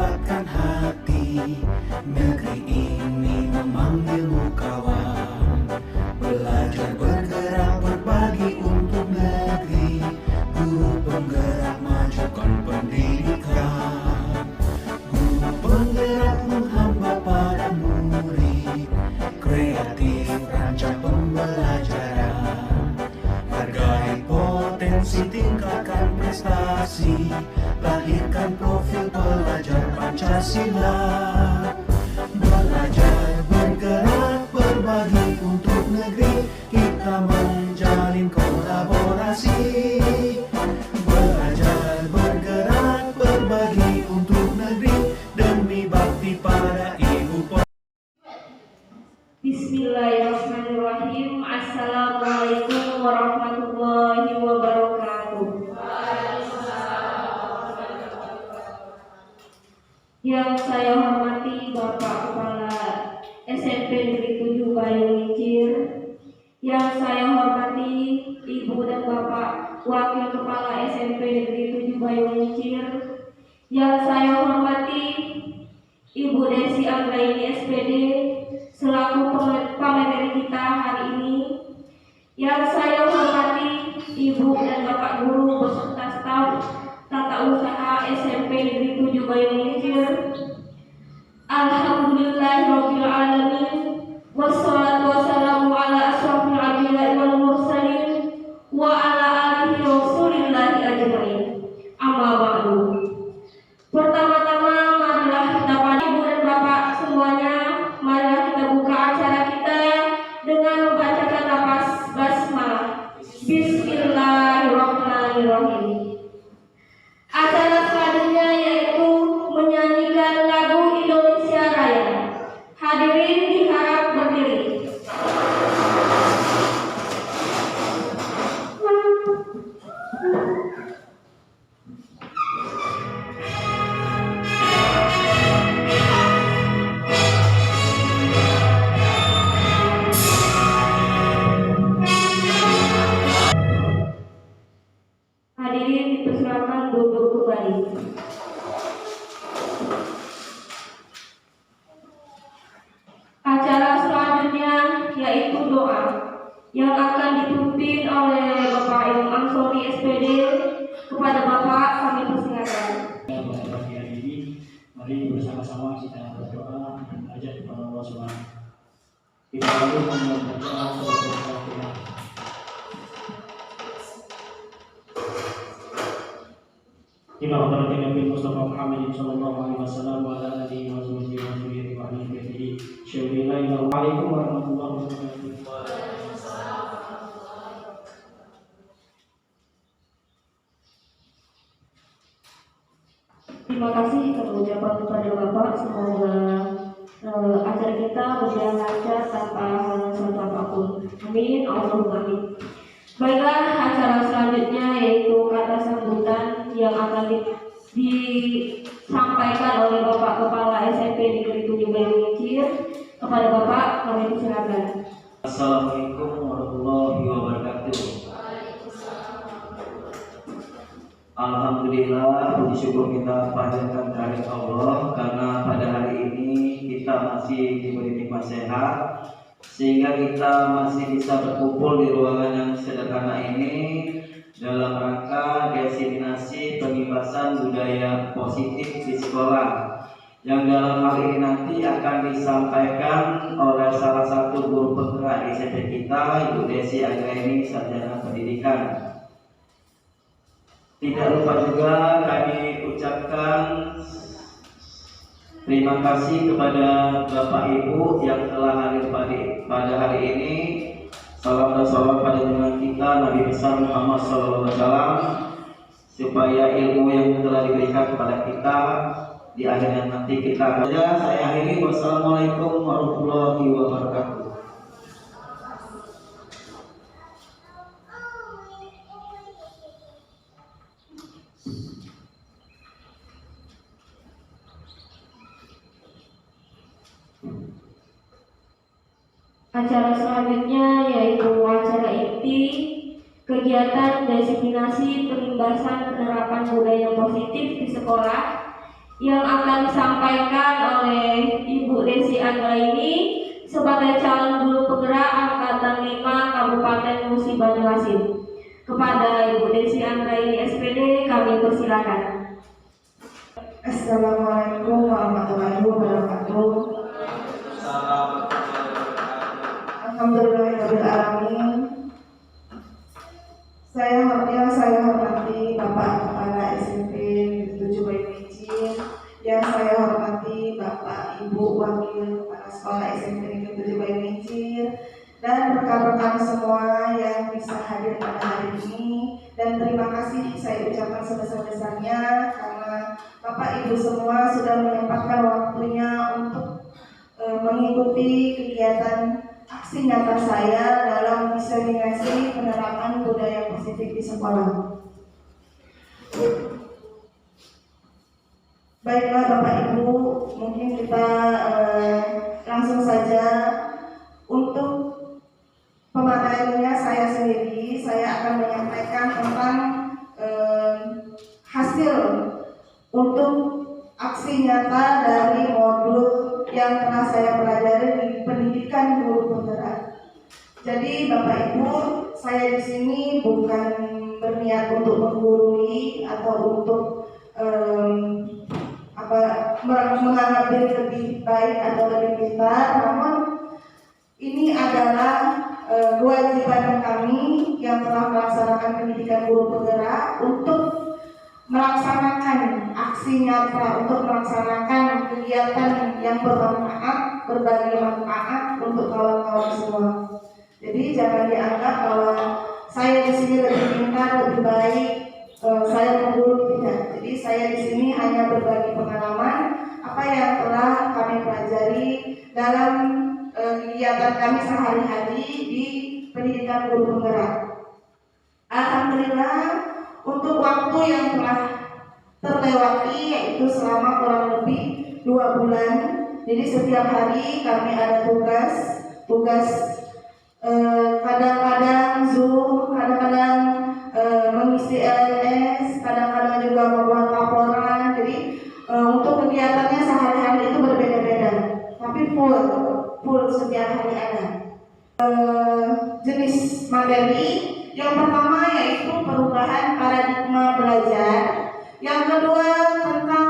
mendapatkan hati. Negeri ini memanggilmu kawan, belajar bergerak berbagi untuk negeri. Guru penggerak majukan pendidikan, guru penggerak menghamba pada murid. Kreatif rancang pembelajaran, hargai potensi, tingkatkan prestasi, lahirkan profil pelajar Pancasila. Belajar bergerak berbagi untuk negeri, kita menjalin kolaborasi. Belajar bergerak berbagi untuk negeri, demi bakti pada ibu. Bismillahirrahmanirrahim. Assalamualaikum warahmatullahi wabarakatuh. Yang saya hormati Bapak Kepala SMP Negeri 7 Bayungincir, yang saya hormati Ibu dan Bapak Wakil Kepala SMP Negeri 7 Bayungincir, yang saya hormati Ibu Desi Anggraini SPD selaku pemateri kita hari ini, yang saya hormati Ibu dan Bapak Guru beserta staf Tata Usaha SMP Negeri 7 Bayungincir. Alhamdulillahirabbil alamin, wassalatu wassalamu ala asyrofil anbiya'i wal mursalin wa ala alihi rasulillahi ajmain. Amma ba'du. Pertama-tama marilah kita pada Ibu dan Bapak semuanya, marilah kita buka acara kita dengan membacakan lafaz basmalah. Bismillahirrahmanirrahim. Acara selanjutnya yaitu menyanyikan lagu Indonesia Raya. Hadirin diharap berdiri. Hadirin dipersilakan duduk kembali. Acara selanjutnya yaitu doa yang akan dipimpin oleh Bapak Imam Ansori SPD. Kepada Bapak kami persilakan. Pada pagi hari ini, mari bersama-sama kita berdoa dan mengajak kepada Allah SWT. Kita lalu berdoa sebagai berikut. Kita berdoa Nabi Mustafa Muhammad sallallahu alaihi wasallam wa ala alihi wa sahbihi wa ahli baitihi. Assalamualaikum warahmatullahi wabarakatuh. Terima kasih kami ucapkan kepada Bapak. Semoga acara kita berjalan lancar tanpa halangan apapun. Amin. Allahumma amin. Baiklah, acara selanjutnya yaitu kata sambutan yang akan disampaikan oleh Bapak Kepala SMP Negeri 7 Bayungincir. Kepada Bapak kami persilakan. Assalamualaikum warahmatullahi wabarakatuh. Alhamdulillah, puji syukur kita panjatkan kehadirat Allah karena pada hari ini kita masih diberi nikmat sehat, sehingga kita masih bisa berkumpul di ruangan yang sederhana ini dalam rangka diseminasi pengibasan budaya positif di sekolah, yang dalam hal ini nanti akan disampaikan oleh salah satu guru penggerak di SMP kita, Ibu Desi Anggraini, sarjana pendidikan. Tidak lupa juga kami ucapkan terima kasih kepada Bapak Ibu yang telah hadir pada hari ini. Salam dan salam pada junjungan kita Nabi besar Muhammad SAW, supaya ilmu yang telah diberikan kepada kita di akhirnya nanti kita akan. Saya akhiri. Wassalamualaikum warahmatullahi wabarakatuh. Acara selanjutnya yaitu acara inti kegiatan diseminasi pengembasan penerapan budaya positif di sekolah yang akan disampaikan oleh Ibu Desi Anggraini sebagai calon guru penggerak angkatan 5 Kabupaten Musi Banyuasin. Kepada Ibu Desi Anggraini SPD kami persilakan. Assalamualaikum warahmatullahi wabarakatuh. Alhamdulillahirrahmanirrahim. Yang saya hormati Bapak Kepala SMP 7 Banyuasin, yang saya hormati Bapak Ibu Wakil Kepala Sekolah SMP 7 Banyuasin, dan rekan-rekan semua yang bisa hadir pada hari ini. Dan terima kasih saya ucapkan sebesar-besarnya karena Bapak Ibu semua sudah menyempatkan waktunya untuk mengikuti kegiatan aksi nyata saya dalam diseminasi penerapan budaya positif di sekolah. Baiklah Bapak Ibu, mungkin kita langsung saja. Untuk pemateriannya saya sendiri, saya akan menyampaikan tentang hasil untuk aksi nyata dari modul yang telah saya pelajari di pendidikan guru penggerak. Jadi Bapak Ibu, saya di sini bukan berniat untuk menggurui atau untuk menganggap diri lebih baik atau lebih pintar, namun ini adalah kewajiban kami yang telah melaksanakan pendidikan guru penggerak untuk melaksanakan aksi nyata, untuk melaksanakan kegiatan yang bermanfaat, berbagi manfaat untuk kawan-kawan semua. Jadi jangan dianggap bahwa saya di sini lebih pintar, lebih baik, saya mengguru, tidak. Jadi saya di sini hanya berbagi pengalaman apa yang telah kami pelajari dalam kegiatan kami sehari-hari di pendidikan guru penggerak. Alhamdulillah, untuk waktu yang telah terlewati yaitu selama kurang lebih 2 bulan. Jadi setiap hari kami ada tugas kadang-kadang Zoom, kadang-kadang mengisi LMS, kadang-kadang juga membuat laporan. Jadi untuk kegiatannya sehari-hari itu berbeda-beda, tapi full setiap hari ada. Jenis materi yang pertama yaitu perubahan paradigma belajar, yang kedua tentang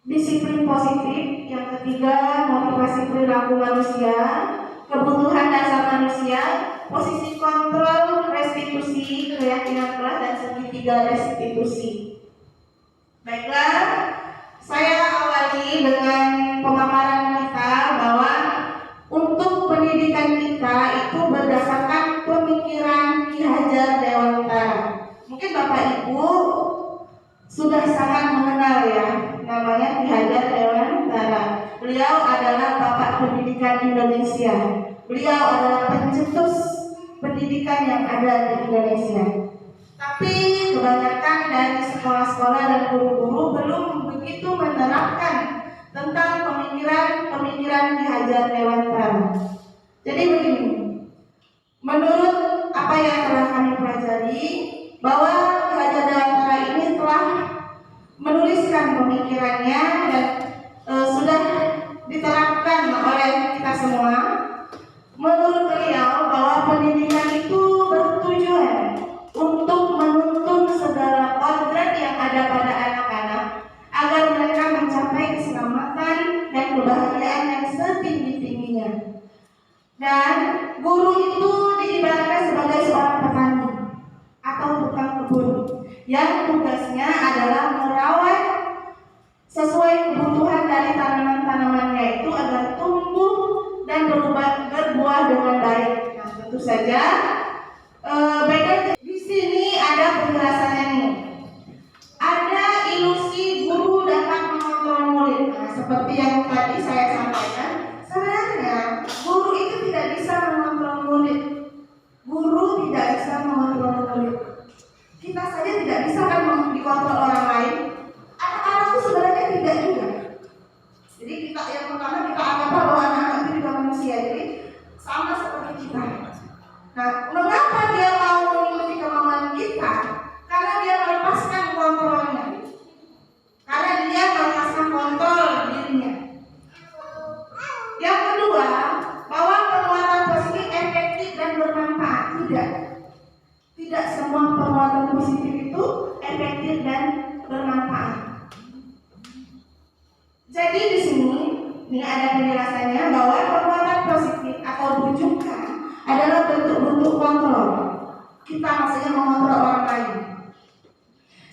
disiplin positif, yang ketiga motivasi perilaku manusia, kebutuhan dasar manusia, posisi kontrol, restitusi, keyakinan kelas, dan segitiga restitusi. Baiklah, saya awali dengan pemaparan kita bahwa untuk pendidikan kita itu berdasarkan pemikiran Ki Hajar Dewantara. Mungkin Bapak Ibu sudah sangat mengenal ya namanya Ki Hajar Dewantara. Beliau adalah Bapak Pendidikan Indonesia. Beliau adalah pencetus pendidikan yang ada di Indonesia. Tapi kebanyakan dari sekolah-sekolah dan guru-guru belum begitu menerapkan tentang pemikiran Ki Hajar Dewantara. Jadi begini, menurut apa yang telah kami pelajari, bahwa Ki Hajar Dewantara ini telah menuliskan pemikirannya dan sudah diterapkan oleh kita semua. Menurut beliau bahwa pendidikan itu bertujuan untuk menuntun segala kodrat yang ada pada anak-anak agar mereka mencapai keselamatan dan kebahagiaan yang setinggi-tingginya. Dan guru itu diibaratkan sebagai seorang petani atau tukang kebun yang tugasnya adalah merawat sesuai kebutuhan dari tanaman-tanamannya itu agar tumbuh dan berbuah dengan baik. Nah, tentu saja baiklah, di sini ada penjelasannya nih. Ada ilusi guru dapat mengontrol murid. Nah, seperti yang tadi saya sampaikan, sebenarnya guru itu tidak bisa mengontrol murid. Guru tidak bisa mengontrol murid. Kita saja tidak bisa kan dikontrol orang lain. Anak-anak itu sebenarnya tidak juga. Jadi kita yang pertama kita anggap bahwa anak-anak itu juga manusia, jadi sama seperti kita. Nah, mengapa dia mau mengikuti kemauan kita? Karena dia melepaskan kontrolnya. Jadi di sini ini ada penjelasannya bahwa perbuatan positif atau bujukan adalah bentuk-bentuk kontrol. Kita maksudnya mengontrol orang lain.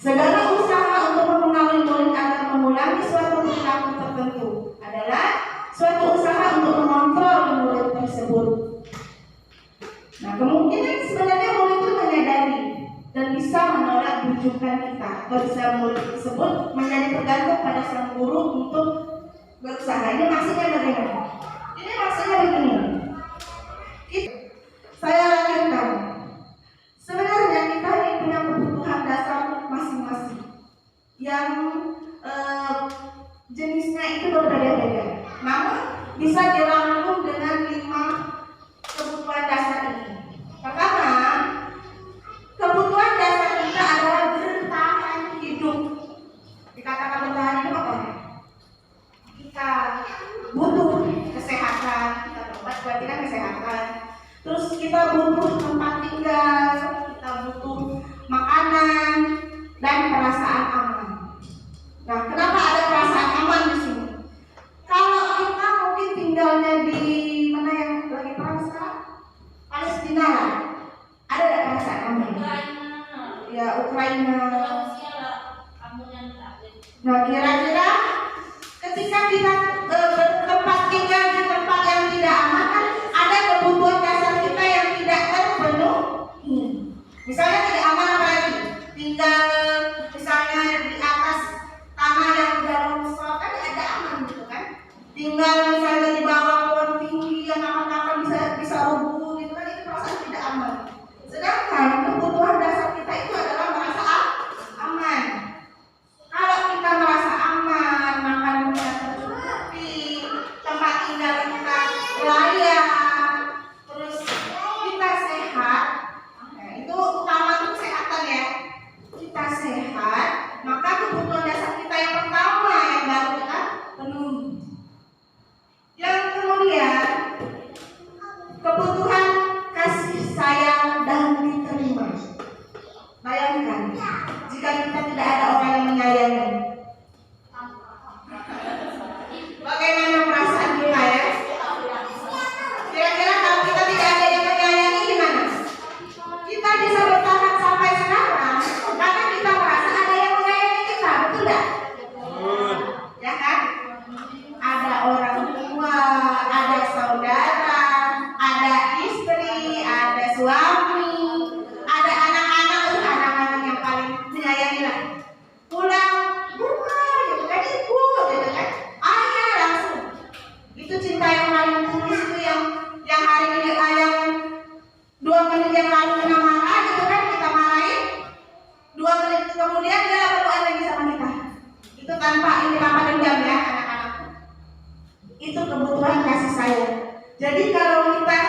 Segala usaha untuk mempengaruhi murid agar mengulangi suatu perilaku tertentu adalah suatu usaha untuk mengontrol murid tersebut. Nah, kemungkinan sebenarnya murid itu menyadari dan bisa menolak bujukan kita, atau bisa murid tersebut menjadi tergantung pada sang guru untuk berusaha. Ini maksudnya bagaimana? Ini maksudnya begini. Saya lanjutkan. Sebenarnya kita ini punya kebutuhan dasar masing-masing yang jenisnya itu berbeda-beda. Namun bisa dirangkum dengan 5 kebutuhan dasar ini. Pertama, kebutuhan dasar kita adalah bertahan hidup. Dikatakan bertahan hidup apa? Kita butuh kesehatan, kita berobat berarti kan kesehatan. Terus kita butuh tempat tinggal, kita butuh makanan dan perasaan aman. Nah, kenapa ada perasaan aman di sini? Kalau kita mungkin tinggalnya di mana yang lagi perang sekarang? Palestina, ada nggak perasaan aman? Ya, Ukraina. Nah, kira-kira ketika kita bertempat tinggal di tempat yang tidak aman, kan ada kebutuhan dasar kita yang tidak terpenuhi. Misalnya tidak aman apalagi tinggal misalnya di atas tanah yang udah longsor, kan ada aman gitu kan? Tinggal misalnya di bawah pohon tinggi yang kapan-kapan bisa rubuh gitu kan, itu perasaan tidak aman. Sedangkan kebutuhan dasar kita itu adalah merasa aman. Kalau kita merasa aman, makanan kita tercukupi, tempat tinggal kita layak, terus kita sehat, nah, itu utama itu kesehatan ya. Kita sehat, maka kebutuhan dasar kita yang pertama yang baru kita penuhi. Yang kemudian kebutuhan kasih sayang dan diterima. Bayangkan jika kita tidak ada orang yang menyayangi, bagaimana perasaan kita ya? Kira-kira kalau kita tidak ada yang menyayangi gimana? Kita bisa bertahan sampai sekarang karena kita merasa ada yang menyayangi kita, betul tidak? Ya kan? Ada orang tua, ada saudara, ada istri, ada suami, ada anak-anak, anak-anak yang paling menyayangi lah. Pulang rumah, gitu kan, ibu, gitu kan, ayah langsung. Itu cinta yang paling tulus itu yang hari ini yang 2 menit yang lalu kena marah, gitu kan, kita marahin, 2 menit kemudian dia berdoa lagi sama kita. Itu tanpa dendam ya anak-anak. Itu kebutuhan kasih sayang. Jadi kalau kita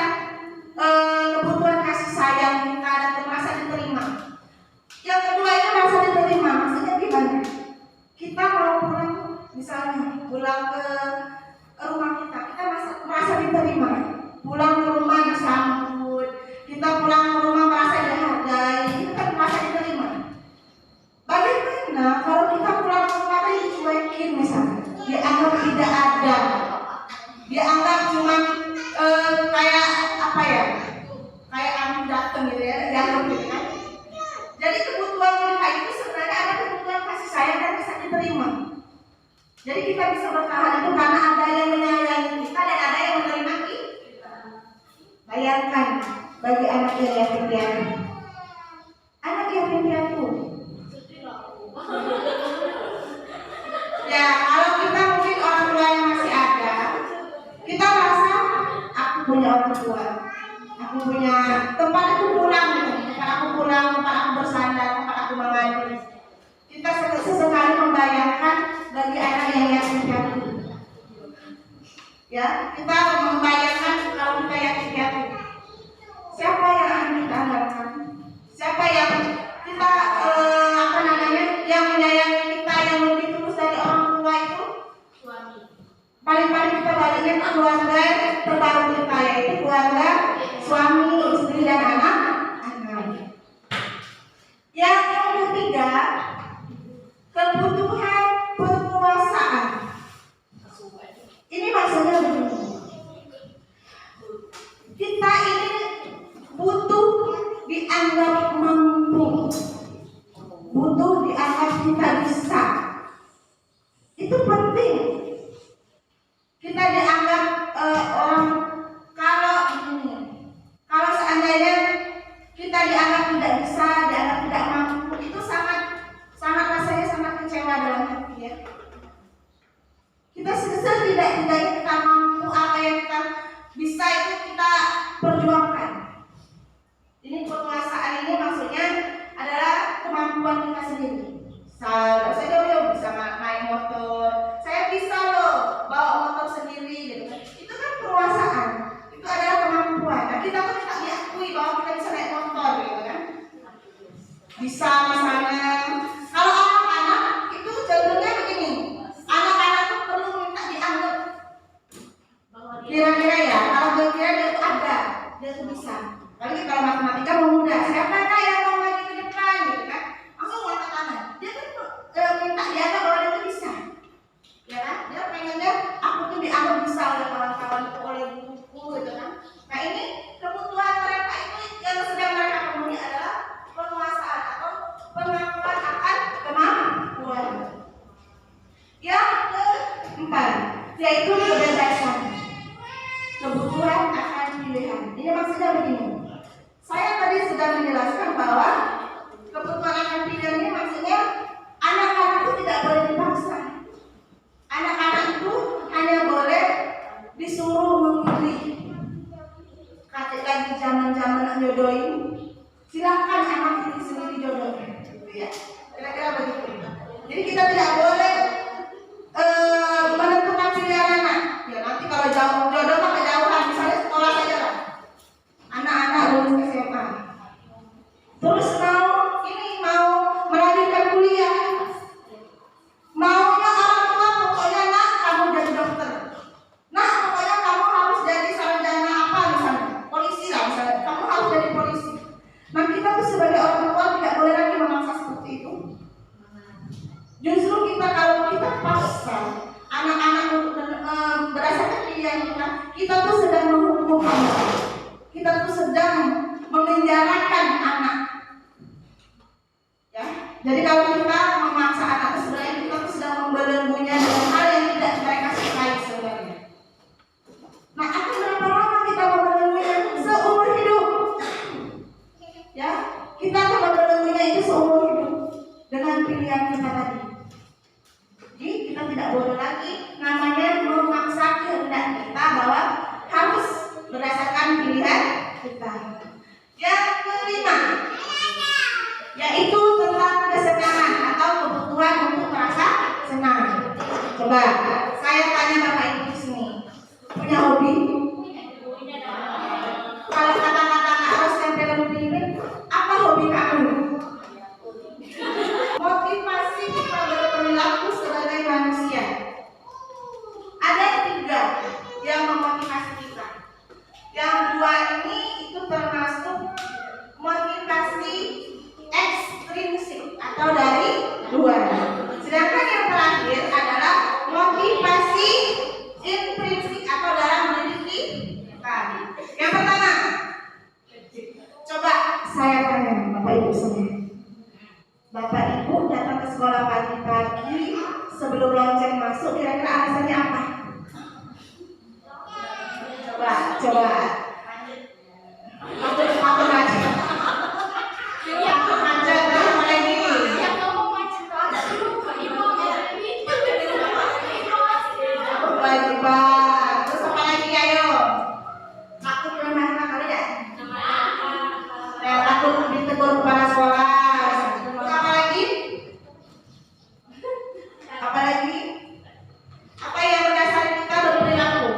kebutuhan kasih sayang kita dan merasa diterima. Yang kedua itu merasa diterima. Maksudnya gimana? Kita mau pulang, misalnya pulang ke rumah kita merasa diterima. Pulang ke rumah disambut. Kita pulang ke rumah merasa dihargai. Itu kan merasa diterima. Bagaimana kalau kita pulang ke rumah dicuekin misalnya, dianggap tidak ada, dianggap cuma kayak apa ya, kayak angin datang gitu ya, dianggap gitu kan. Jadi kebutuhan kita itu sebenarnya ada kebutuhan kasih sayang dan bisa diterima. Jadi kita bisa bertahan itu karena ada yang menyayangi kita dan ada yang menerima kita. Bayangkan bagi anak yang yatim piatu, anak yatim piatu. Ya, kalau kita mungkin orang tua yang masih ada, kita merasa aku punya orang tua, aku punya tempat aku pulang, tempat aku pulang, tempat aku bersandar, tempat aku mengadu. Kita sesekali membayangkan bagi anak yang yatim piatu. Ya, kita membayangkan kalau kita yatim piatu, siapa yang akan kita andalkan? Siapa yang kita yang menyayangi kita, yang lebih tulus dari orang tua itu? Suami. Paling-paling kita balikkan keluarga terbaru kita, yaitu keluarga suami, istri dan anak-anak. Yang ketiga, kebutuhan berkuasaan. Itu penting. Kita dianggap orang, kalau seandainya kita dianggap tidak bisa, dianggap tidak mampu, itu rasanya sangat kecewa dalam hati ya. Kita tidak kita mampu, apa yang kita bisa itu kita perjuangkan. Ini penguasaan ini maksudnya adalah kemampuan kita sendiri. Saya bisa naik motor, saya bisa loh bawa motor sendiri gitu. Itu kan penguasaan, itu adalah kemampuan. Nah kita tuh tidak diakui bahwa kita bisa naik motor gitu kan. Bisa misalnya, kalau anak-anak itu jalurnya begini, anak-anak tuh perlu minta dianggap. Kira-kira ya, kalau kira-kira dia tuh ada, dia tuh bisa. Apalagi kalau matematika mudah, siapa yang mau maju ke depan gitu kan, langsung angkat tangan. Dia tuh minta dianggap bahwa dia tuh bisa, ya kan? Dia pengennya aku tuh dianggap bisa oleh kawan-kawanku, oleh guruku gitu kan. Nah ini kebutuhan mereka itu yang sedang mereka penuhi adalah penguasaan atau pengakuan akan kemampuan. Yang keempat yaitu kebebasan. Kebutuhan akan pilihan. Ini maksudnya begini. Saya tadi sudah menjelaskan bahwa kebutuhan akan pilihan ini maksudnya anak-anak itu tidak boleh dipaksa. Anak-anak itu hanya boleh disuruh memilih. Katik lagi zaman-zaman jodohin, silakan anak pilih sendiri jodohnya. Ya, kira-kira begitu. Jadi kita tidak boleh menentukan pilihan anak. Ya nanti kalau jauh jodoh mah kejauhan, misalnya sekolah saja lah. Anak-anak lulus SMA, terus mau melanjutkan kuliah, maunya orang tua pokoknya nak kamu jadi dokter, nak pokoknya kamu harus jadi sarjana apa misalnya, polisi lah misalnya, kamu harus jadi polisi. Nah kita tuh sebagai orang tua tidak boleh lagi memaksa seperti itu. Justru kalau kita paksa anak-anak untuk berdasarkan pilihan kita tuh sedang menghukum anak. Kita tuh sedang memenjarakan anak. Ya, jadi kalau kita memaksa anak itu sebenarnya kita tuh sedang membelenggunya dengan hal yang tidak mereka sukai sebenarnya. Nah, akan berapa lama kita membelenggunya? Seumur hidup. Ya, kita akan membelenggunya itu seumur hidup dengan pilihan kita tadi. Jadi kita tidak boleh lagi namanya memaksa kehendak kita bahwa harus berdasarkan pilihan kita. Yang kelima yaitu tentang kesenangan atau kebutuhan untuk merasa senang. Coba saya tanya Bapak Ibu di sini, punya hobi? Kalau kata-kata harus tempel hobi ini, apa hobi kamu? Motivasi kita berperilaku sebagai manusia. Ada 3 yang memotivasi kita. Yang 2 ini itu termasuk motivasi ekstrinsik atau dari luar. Sedangkan yang terakhir adalah motivasi intrinsik atau dalam diri kita. Yang pertama, coba saya tanya Bapak Ibu semua. Bapak Ibu datang ke sekolah pagi-pagi sebelum lonceng masuk, kira-kira alasannya apa? Coba. Aku ngaji. Aku ngaji terus mulai gini. Kewajiban. Terus apa lagi ayo? Takut kena kali ya? Takut ditegur kepala sekolah. Terus apa lagi? Apa yang mendasari kita berperilaku?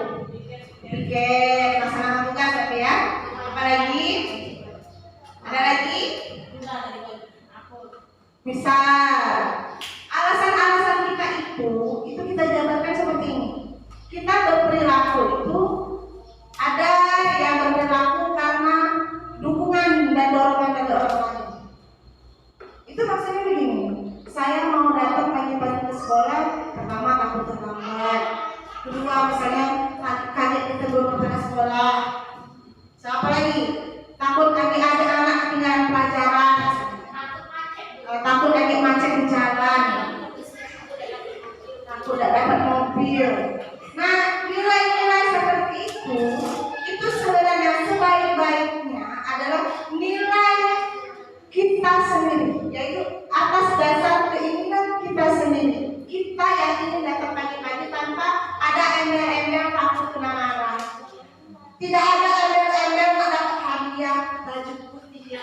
Pikir, melaksanakan tugas ya. Apa lagi? Ada lagi? Misal, alasan-alasan kita itu kita jabarkan seperti ini. Kita berperilaku itu ada yang berperilaku karena dukungan dan dorongan dari orang lain. Itu maksudnya begini. Saya mau datang pagi-pagi ke sekolah, pertama takut terlambat. Kedua misalnya kaget ditegur kepala sekolah. Siapa lagi? Takut nanti ada anak ketinggalan pelajaran. Takut adik macet di jalan. Takut dapat mobil. Nah, nilai-nilai seperti itu sebenarnya sebaik-baiknya adalah nilai kita sendiri, yaitu atas dasar keinginan kita sendiri. Kita yang ingin datang pagi-pagi tanpa ada embel-embel takut kena marah. Tidak ada embel-embel dapat hadiah baju putih ya.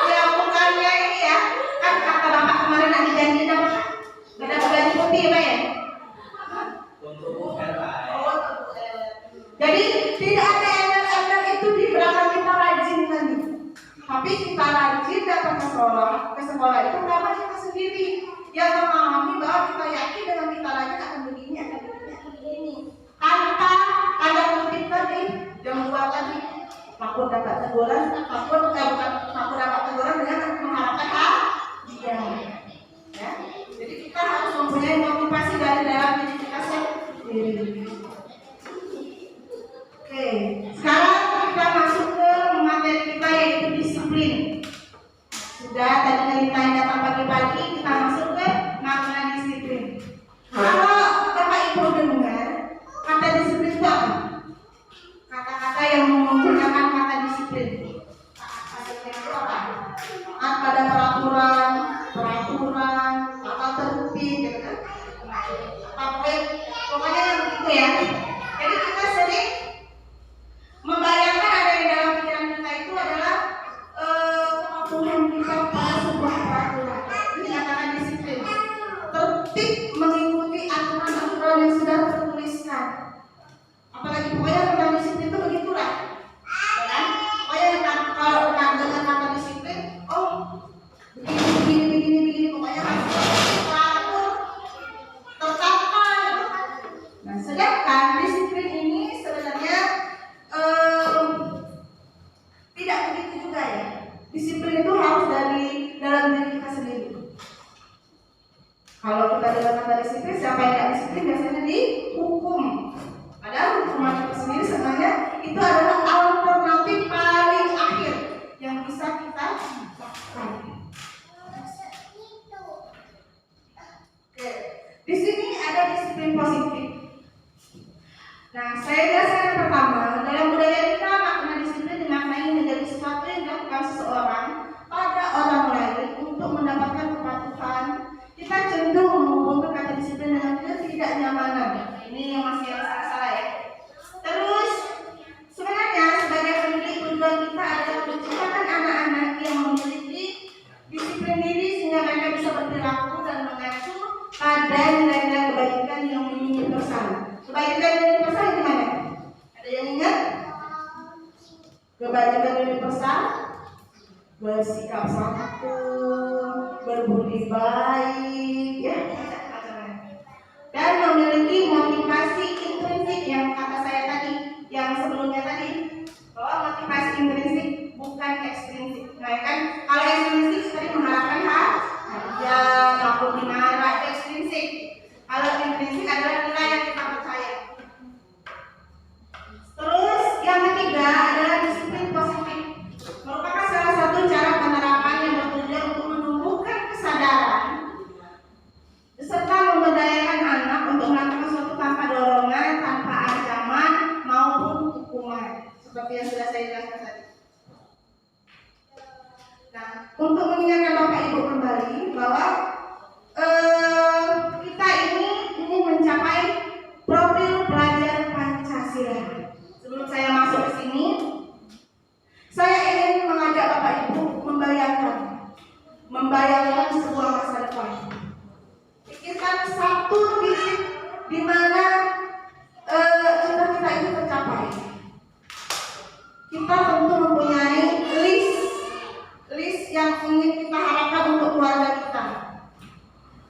Ya bukannya ini ya, kan kata bapak kemarin ada janji apa? Gak dapat baju putih Pak ya? Jadi tidak ada embel-embel itu di belakang kita rajin tadi. Tapi kita rajin datang ke sekolah itu karena kita sendiri yang memahami bahwa kita yakin dengan kita rajin akan begini, akan begini. Tanpa ada kutip tadi, jam 2 tadi, takut dapat teguran, takut dapat teguran dengan mengharapkan hadiah. Ya, jadi kita harus mempunyai motivasi dari dalam diri kita sendiri. Oke, sekarang kita masuk ke materi kita yaitu disiplin. Sudah tadi kita datang pagi-pagi, kita masuk ke makna disiplin. Kalau Bapak Ibu dengar kata disiplin itu apa? Kata-kata yang menggunakan kata disiplin. Disiplin itu apa? Ada peraturan, tata tertib, gitu kan? Pokoknya yang begitu ya. Jadi kita sering membayangkan ada di dalam pikiran kita itu adalah kepatuhan kita pada sebuah peraturan. Ini dikatakan disiplin. Tertib mengikuti aturan-aturan yang sudah tertuliskan. Apalagi pokoknya tentang disiplin itu begitulah. Ya, pokoknya kalau dengan kata disiplin, oh begini, pokoknya harus teratur, tertata. Nah, sedangkan disiplin ini sebenarnya tidak begitu juga ya. Disiplin itu harus dari dalam diri kita sendiri. Kalau kita dalam kata disiplin, siapa yang tidak disiplin biasanya dihukum. Padahal hukuman itu sendiri sebenarnya itu adalah alternatif paling akhir yang bisa kita lakukan. Oke, di sini ada disiplin positif. Nah, saya jelaskan yang pertama, dalam budaya kita makna disiplin dimaknai menjadi sesuatu yang dilakukan seseorang pada orang lain untuk mendapatkan kepatuhan. Kita cenderung menghubungkan kata disiplin dengan ketidaknyamanan. Ini yang masih yang salah ya. Terus sebenarnya sebagai pendidik tujuan kita adalah menciptakan anak-anak yang memiliki disiplin diri sehingga mereka bisa berperilaku dan mengacu pada nilai-nilai kebaikan yang universal. Kebaikan yang universal gimana? Ada yang ingat? Kebaikan universal bersikap santun, berbudi baik, ya, dan memiliki motivasi intrinsik yang kata saya tadi, yang sebelumnya tadi, bahwa motivasi intrinsik bukan ekstrinsik. Nah, kan kalau ekstrinsik tadi mengharapkan hadiah, takut dimarah, ekstrinsik. Kalau intrinsik adalah nilai yang kita percaya. Terus yang ketiga adalah disiplin positif. Merupakan salah satu cara penerapan yang bertujuan untuk menumbuhkan kesadaran serta memberdayakan anak untuk melakukan sesuatu tanpa dorongan, tanpa ancaman maupun hukuman, seperti yang sudah saya jelaskan tadi. Nah, untuk mengingatkan Bapak Ibu kembali bahwa kita ini mencapai profil pelajar Pancasila. Sebelum saya masuk ke sini, saya ingin mengajak Bapak Ibu membayangkan sebuah masa depan. Pikirkan satu titik di mana cita-cita itu tercapai. Kita tentu mempunyai list yang ingin kita harapkan untuk keluarga kita.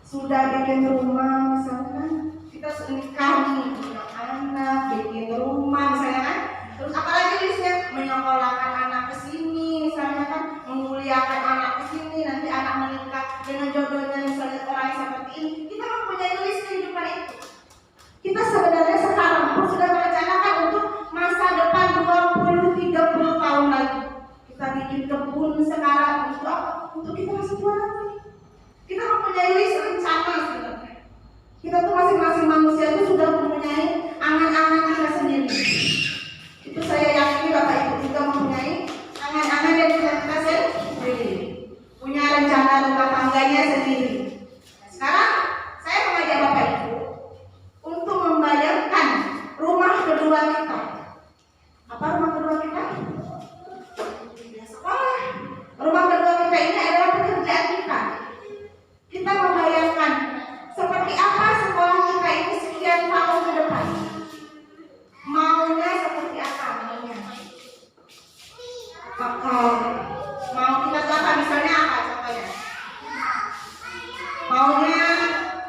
Sudah bikin rumah misalkan, kita sudah nikah nih, punya anak, bikin rumah misalnya kan. Terus apalagi listnya, menyekolahkan anak ke sini misalnya kan, memuliakan anak ke sini, nanti anak menikah dengan jodohnya misalnya orang seperti ini. Kita mempunyai list kehidupan itu. Kita sebenarnya sekarang pun sudah merencanakan untuk masa depan 20-30 tahun lagi. Kita bikin kebun sekarang untuk apa? semua nanti. Kita mempunyai list rencana sebenarnya. Kita tuh masing-masing manusia itu sudah mempunyai angan-angan kita sendiri. Itu saya yakin Bapak Ibu juga mempunyai angan-angan yang kita sendiri. Punya rencana rumah tangganya sendiri. Sekarang saya mengajak Bapak Ibu untuk membayangkan rumah kedua kita. Apa rumah kedua kita? Ya, sekolah. Rumah kedua kita ini adalah pekerjaan kita. Kita membayangkan seperti apa sekolah kita ini sekian tahun ke depan. Maunya seperti apa maunya? Mau kita apa misalnya apa contohnya? Maunya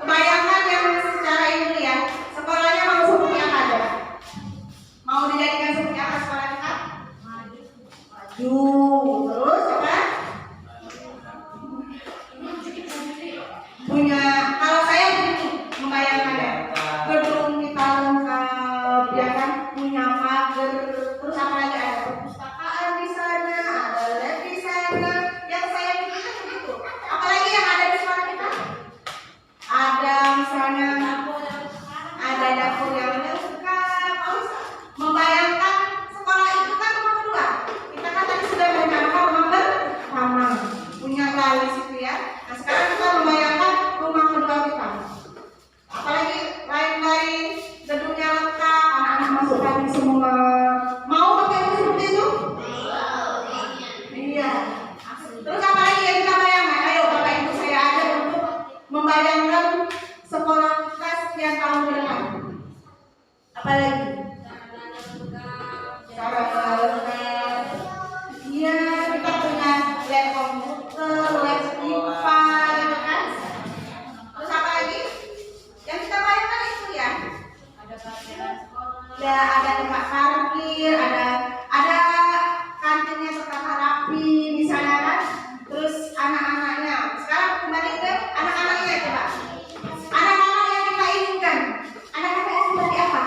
kebayangan yang secara ini ya, sekolahnya mau seperti apa aja? Mau dijadikan seperti apa sekolah kita? Maju. Terus apa? Punya, kalau saya begitu membayangkannya, gedung kita lengkap, ya kan? Punya pagar, terus apa lagi ada perpustakaan di sana, ada lab di sana. Yang saya pikirkan begitu. Apalagi yang ada di sekolah kita? Ada misalnya ada dapur yang lengkap. Membayangkan sekolah itu kan rumah kedua. Kita kan tadi sudah merencanakan rumah pertama, punya garis itu ya. Nah sekarang kita membayangkan rumah kedua kita. Apalagi lain-lain, gedungnya lengkap, anak-anak masuk lagi semua. Mau pakai seperti itu? Iya. Terus apa lagi yang kita bayangkan? Ayo Bapak Ibu saya ajak untuk membayangkan sekolah kita sekian tahun ke depan. Apa lagi? Sarana lengkap. Iya, kita punya lab komputer, lab IPA, gitu kan? Terus apa lagi? Yang kita bayangkan itu ya. Ya, ada tempat parkir, ada kantinnya tertata rapi di sana kan. Terus anak-anaknya. Sekarang kembali ke anak-anaknya coba. Anak-anak yang kita inginkan. Anak-anak yang seperti apa?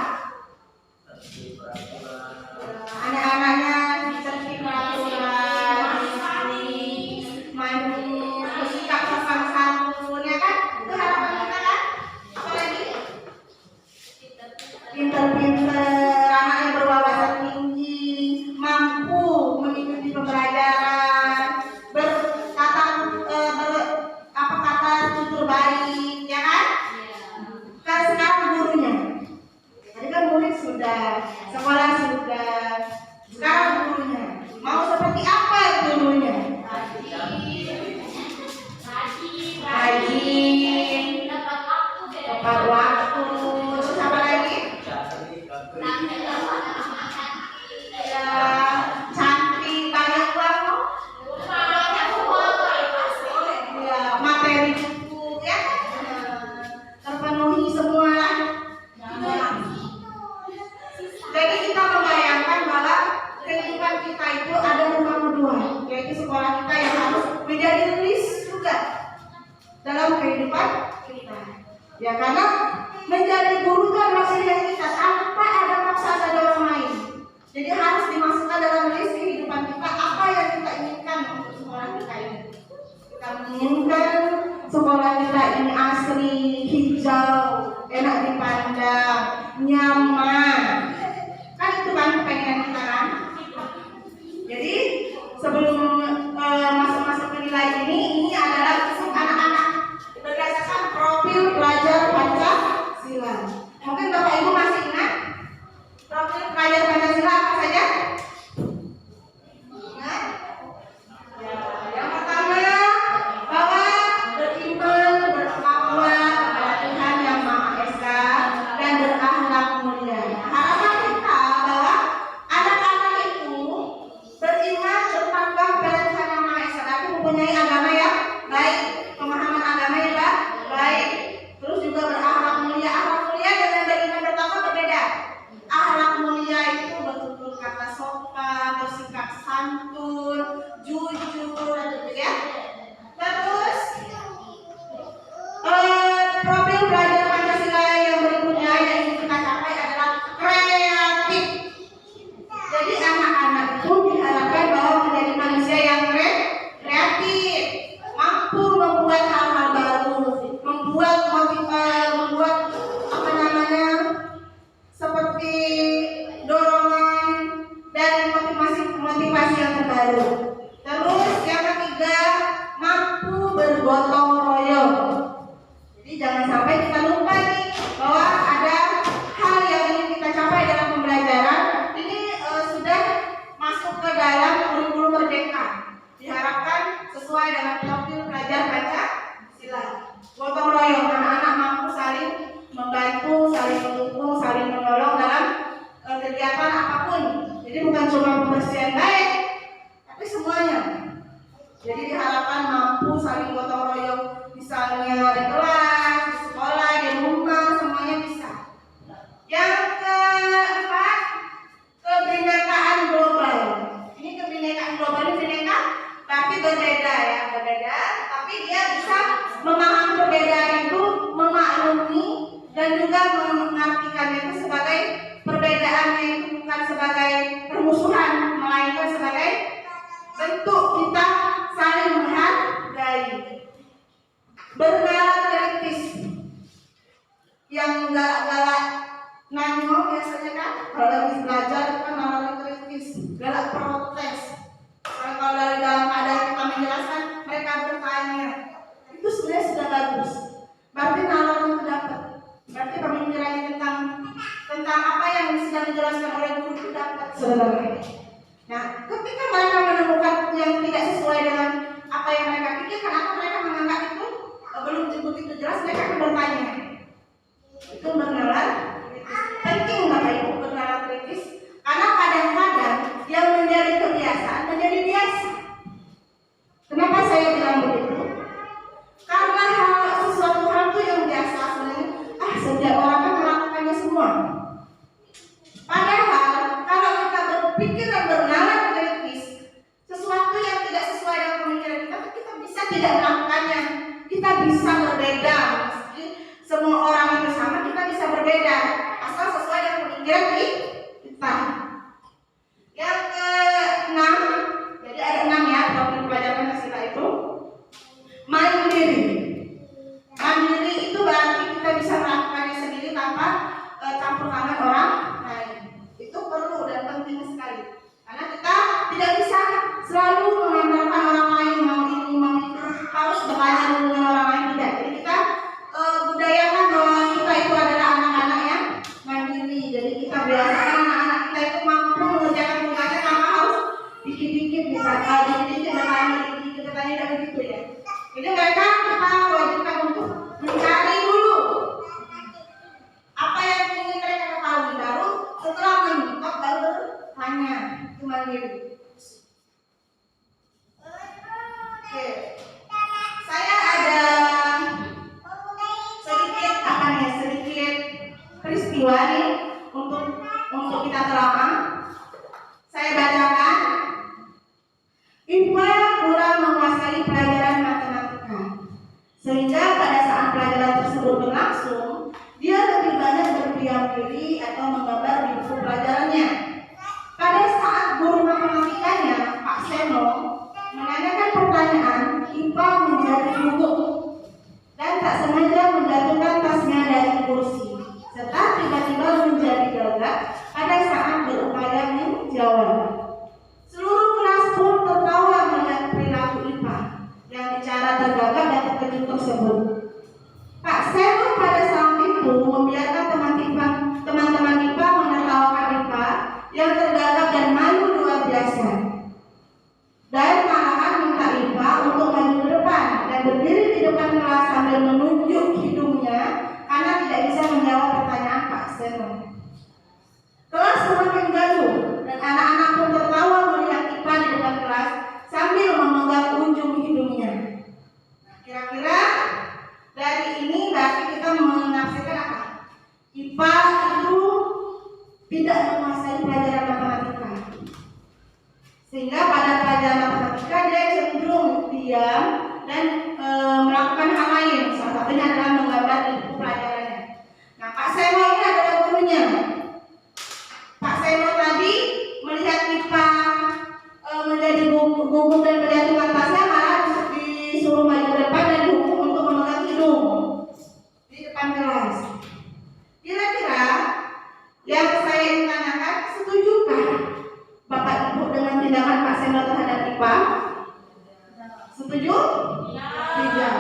Anak-anaknya tertib peraturan, manis, bersikap sopan santun, ya kan? Itu harapan kita kan? Apalagi? Pinter-pinter, anaknya berwawasan tinggi, mampu mengikuti pembelajaran, kata tutur baik, ya kan? Kan sekarang gurunya. Tadi kan murid sudah, sekolah sudah, sekarang gurunya. Mau seperti apa gurunya? Rajin, tepat waktu, terus apa lagi? Ya, cantik, banyak uang. Ya, materi buku, ya kan? Terpenuhi semua lah. Jadi kita membayangkan bahwa kehidupan kita itu ada rumah kedua, yaitu sekolah kita yang harus menjadi list juga dalam kehidupan kita. Ya karena menjadi guru kan maksudnya kita tanpa ada paksaan dari orang lain. Jadi harus dimasukkan dalam list kehidupan kita apa yang kita inginkan untuk sekolah kita ini. Kita menginginkan sekolah kita ini asri, hijau, enak dipandang, nyaman. Kan itu kan pengen kita kan. Jadi sebelum masuk-masuk ke nilai ini adalah untuk anak-anak berdasarkan profil pelajar Pancasila. Mungkin Bapak Ibu masih ingat profil pelajar Pancasila apa saja? Ingat? Ya, yang pertama bahwa beriman, bertakwa kepada Tuhan Yang Maha Esa dan berakhlak mulia. Harapan kita bahwa anak-anak itu beriman, bertakwa kepada Tuhan Yang Maha Esa, tapi mempunyai agama yang baik, pemahaman agama yang baik, terus juga berakhlak mulia. Akhlak mulia dengan beriman bertakwa berbeda. Akhlak mulia itu betul-betul kata sopan, bersikap santun, jujur, ya. Terus profil pelajar Pancasila yang berikutnya yang ingin kita capai adalah kreatif. Jadi anak-anak itu diharapkan bahwa menjadi manusia yang kreatif, mampu bergotong royong. Jadi jangan sampai kita lupa nih bahwa ada hal yang ingin kita capai dalam pembelajaran. Ini sudah masuk ke dalam kurikulum merdeka. Diharapkan sesuai dengan profil pelajar Pancasila. Gotong royong, anak-anak mampu saling membantu, saling mendukung, saling menolong dalam kegiatan apapun. Jadi bukan cuma pembersihan baik, tapi semuanya. Jadi diharapkan mampu saling gotong royong, misalnya di kelas, di sekolah, di rumah, semuanya bisa. Yang keempat, kebinekaan global. Ini kebinekaan global ini bineka, tapi berbeda ya, berbeda. Tapi dia bisa memahami perbedaan itu, memaklumi dan juga mengartikannya itu sebagai perbedaan yang bukan sebagai permusuhan, melainkan sebagai bentuk kita saling menghargai. Bernalar kritis, yang galak-galak nanya biasanya kan kalau lagi belajar kan nalar kritis, galak protes. Kalau dari dalam keadaan kita menjelaskan, mereka bertanya, itu sebenarnya sudah bagus. Berarti nalar itu dapat. Berarti pemikirannya tentang apa yang sedang dijelaskan oleh guru itu dapat sebenarnya. Nah, ketika mereka menemukan yang tidak sesuai dengan apa yang mereka pikirkan atau mereka menganggap itu belum begitu jelas, mereka akan bertanya. Itu bernalar kritis. Penting Bapak Ibu bernalar kritis, karena kadang-kadang yang menjadi kebiasaan menjadi biasa. Kenapa saya bilang begitu? Karena sesuatu hal itu yang biasa sebenarnya, setiap orang kan melakukannya semua. Padahal kalau kita berpikir dan bernalar kritis, sesuatu yang tidak sesuai dengan pemikiran kita, kita bisa tidak melakukannya. Kita bisa berbeda. Semua orang itu sama, kita bisa berbeda asal sesuai dengan pemikiran kita. Yang keenam, jadi ada 6 ya profil pelajar Pancasila itu. Mandiri. Mandiri itu berarti kita bisa melakukannya sendiri tanpa campur tangan orang lain. Itu perlu dan penting sekali. Karena kita tidak bisa selalu mengandalkan orang lain, mau ini mau itu, harus bertanya dengan orang lain, tidak. Jadi kita budayakan bahwa kita itu adalah anak-anak yang mandiri. Jadi kita biasakan anak-anak kita itu mampu mengerjakan tugasnya tanpa harus dikit-dikit misalkan, dikit-dikit bertanya dan begitu ya. Jadi mereka kita wajibkan untuk mencari dulu apa yang ingin mereka ketahui, baru setelah menyimak baru bertanya. Itu mandiri. Oke, saya ada sedikit peristiwa nih untuk kita telah. Saya bacakan. IPA kurang menguasai pelajaran matematika, sehingga pada saat pelajaran tersebut berlangsung, dia lebih banyak berdiam diri atau menggambar di buku pelajarannya. Pada saat guru matematikanya, Pak Seno, menanyakan pertanyaan, IPA menjadi gugup dan tak sengaja menjatuhkan tasnya dari kursi, serta tiba-tiba menjadi gagap pada saat berupaya menjawab. Seluruh kelas pun tertawa melihat perilaku IPA yang bicara tergagap dan terkejut tersebut. Pak Seno pada saat itu membiarkan teman-teman IPA menertawakan IPA yang tergagap dan malu luar biasa, dan malahan minta IPA untuk maju ke depan dan berdiri di depan kelas sambil menunjuk hidungnya karena tidak bisa menjawab pertanyaan Pak Seno. Kelas semakin gaduh dan anak-anak pun tertawa melihat IPA di depan kelas sambil memegang ujung hidungnya. Nah, kira-kira dari ini berarti kita menafsirkan apa? IPA itu tidak menguasai pelajaran matematika, sehingga pada pelajaran matematika dia cenderung diam dan melakukan hal lain. Salah satunya adalah menggambar di buku pelajarannya. Nah, Pak Seno ini adalah gurunya. Pak Seno tadi melihat IPA menjadi gugup dan menjatuhkan tasnya, malah disuruh maju ke depan dan dihukum untuk memegang hidung di depan kelas. Kira-kira yang saya ingin tanyakan, setujukah Bapak Ibu dengan tindakan Pak Seno terhadap IPA? Setuju? Tidak.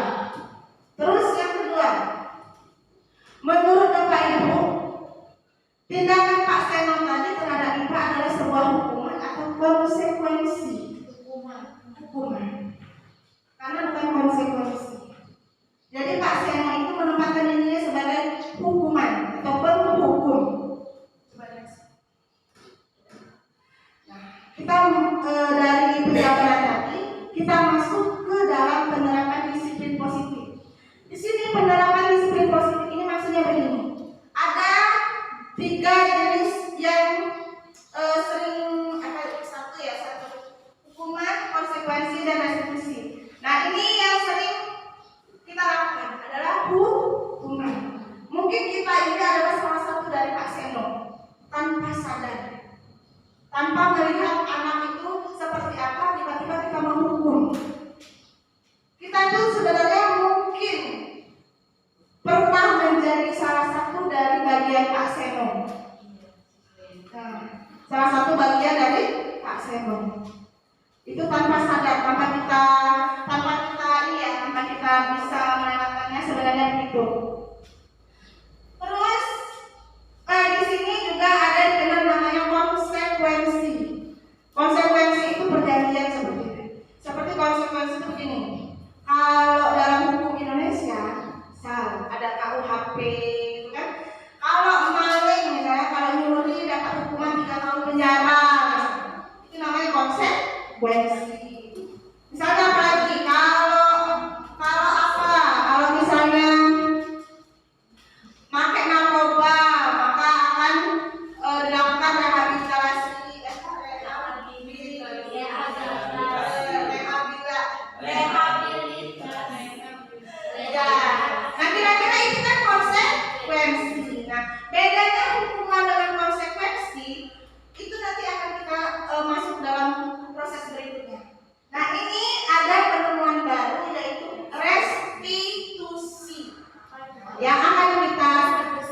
konsekuensi. Jadi Pak Seno itu menempatkan dirinya sebagai hukuman atau penghukum. Nah, kita dari penjabaran tadi kita masuk ke dalam penerapan disiplin positif. Di sini penerapan disiplin positif ini maksudnya begini. Ada 3 jenis yang sering satu hukuman, konsekuensi dan restitusi. Nah, ini yang sering kita lakukan adalah hukuman. Mungkin kita ini adalah salah satu dari Pak Seno tanpa sadar, tanpa melihat anak itu seperti apa, tiba-tiba kita menghukum. Kita tuh sebenarnya mungkin pernah menjadi salah satu dari bagian Pak Seno. Nah, salah satu bagian dari Pak Seno. Itu tanpa sadar, tanpa kita bisa melewatkannya, sebenarnya begitu. Terus di sini juga ada yang namanya konsekuensi. Konsekuensi itu perjanjian seperti ini. Seperti konsekuensi itu begini. Kalau dalam hukum Indonesia, ada KUHP, gitu kan? Kalau maling misalnya, kalau nyuri dapat hukuman 3 tahun penjara, itu namanya konsekuensi. Misalnya apalagi kalau misalnya pakai narkoba, maka akan dilakukan rehabilitasi, ya. Nah, kira-kira itu kan konsekuensi. Nah, bedanya hukuman dengan konsekuensi itu nanti akan kita masuk dalam proses berikutnya. Nah, ini ada penemuan baru yaitu restitusi. Yang akan kita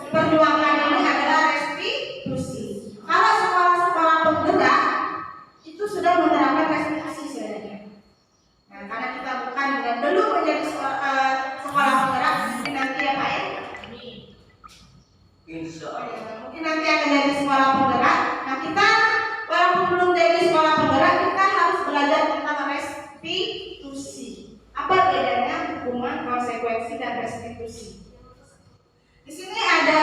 perjuangkan ini adalah restitusi. Kalau sekolah-sekolah penggerak itu sudah menerapkan restitusi sebenarnya. Nah, karena kita bukan dan belum menjadi sekolah penggerak, mungkin nanti ya Pak ya. Insya Allah. Mungkin nanti akan jadi sekolah penggerak. Nah, kita walaupun belum jadi sekolah penggerak, kita harus belajar tentang restitusi. Apa bedanya hukuman, konsekuensi dan restitusi? Di sini ada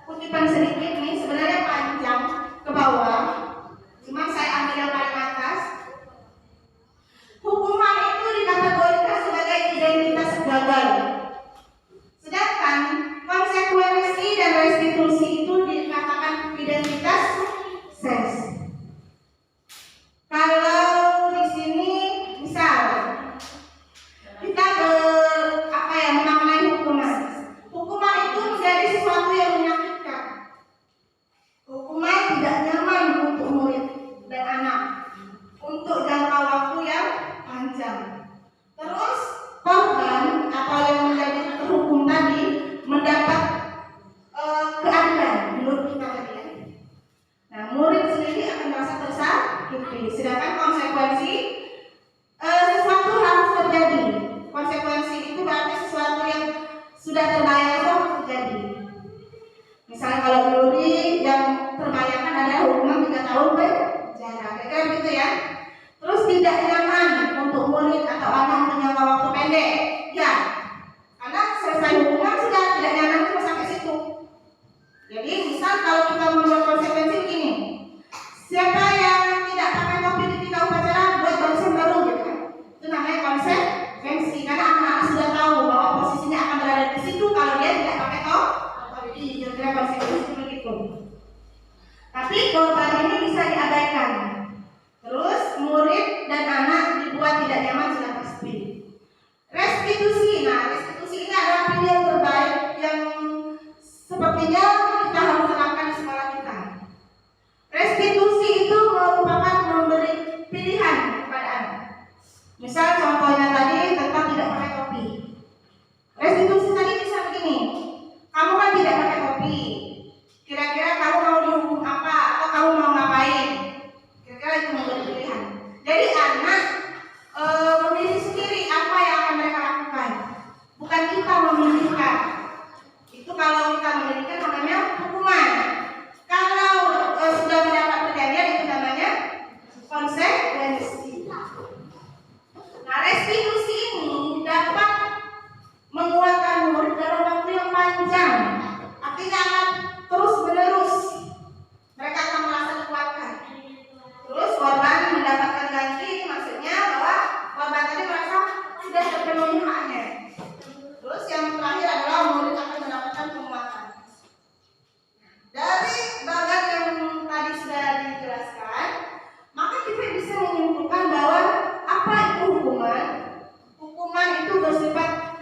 kutipan sedikit nih, sebenarnya panjang ke bawah. Cuma saya ambil yang paling atas. Hukuman itu dikategorikan sebagai identitas gagal. Sedangkan konsekuensi dan restitusi itu dikatakan identitas sukses. Kalau di sini misal kita memaknai hukuman itu menjadi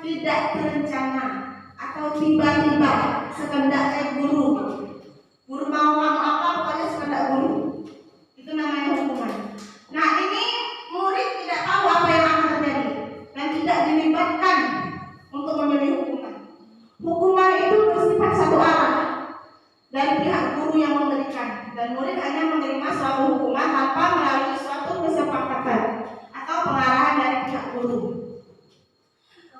tidak terencana atau tiba-tiba sekendaknya guru mau ngomong apa pokoknya sekedak guru, itu namanya hukuman. Nah ini murid tidak tahu apa yang akan terjadi dan tidak dilibatkan untuk memilih hukuman. Hukuman itu bersifat satu arah dari pihak guru yang memberikan, dan murid hanya menerima suatu hukuman tanpa melalui suatu kesepakatan atau pengarahan dari pihak guru.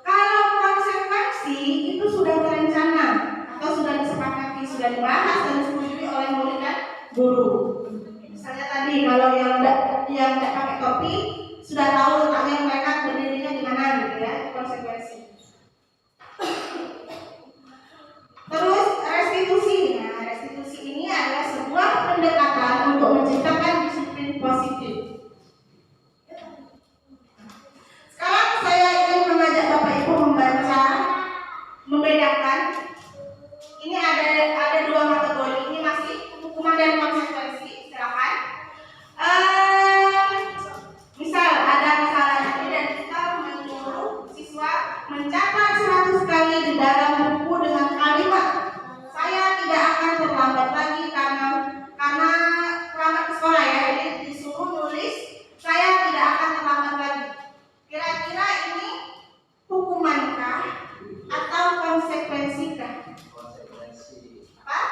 Kalau konsekuensi itu sudah terencana atau sudah disepakati, sudah dibahas dan disetujui oleh murid dan guru. Misalnya tadi kalau yang tidak pakai topi sudah tahu letaknya mereka berdirinya di mana gitu ya, konsekuensi. Terus restitusi. Nah, restitusi ini adalah sebuah pendekatan untuk menciptakan disiplin positif. Sekarang saya ingin mengajak Bapak Ibu membaca, membedakan. Ini ada dua kategori. Ini masih hukuman dan konsekuensi. Silakan. Misal ada masalah ini dan kita menyuruh siswa mencatat 100 kali di dalam buku dengan kalimat saya tidak akan terlambat lagi karena terlambat ke sekolah ya. Jadi disuruh nulis saya tidak akan terlambat lagi. Kira-kira ini hukumankah atau konsekuensikah? Konsekuensi. Apa?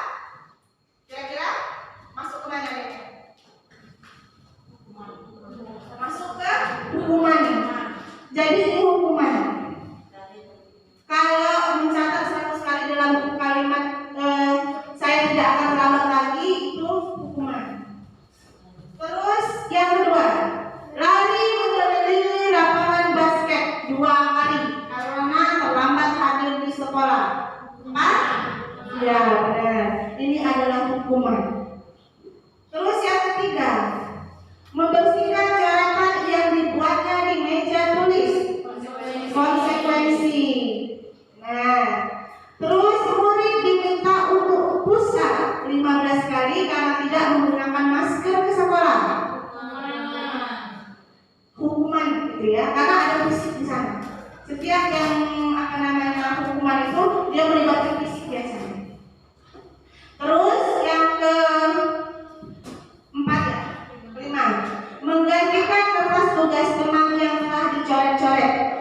Kira-kira masuk ke mana ya? Masuk ke hukuman. Jadi ini hukuman. Kalau mencatat 100 kali dalam buku kalimat saya tidak akan terlambat lagi, itu hukuman. Terus yang kedua, lari mengelilingi lapangan basket 2 kali karena terlambat hadir di sekolah. Ya benar, ini adalah hukuman. Terus yang ketiga, membersihkan coretan yang dibuatnya di meja tulis. Konsekuensi. Nah, terus murid diminta untuk push up 15 kali karena tidak menggunakan masker ke sekolah. Hukuman gitu ya, karena ada fisik di sana. Setiap yang hukuman itu dia melibatkan fisik biasanya. Terus yang keempat ya, kelima, menggantikan kertas tugas teman yang telah dicoret-coret.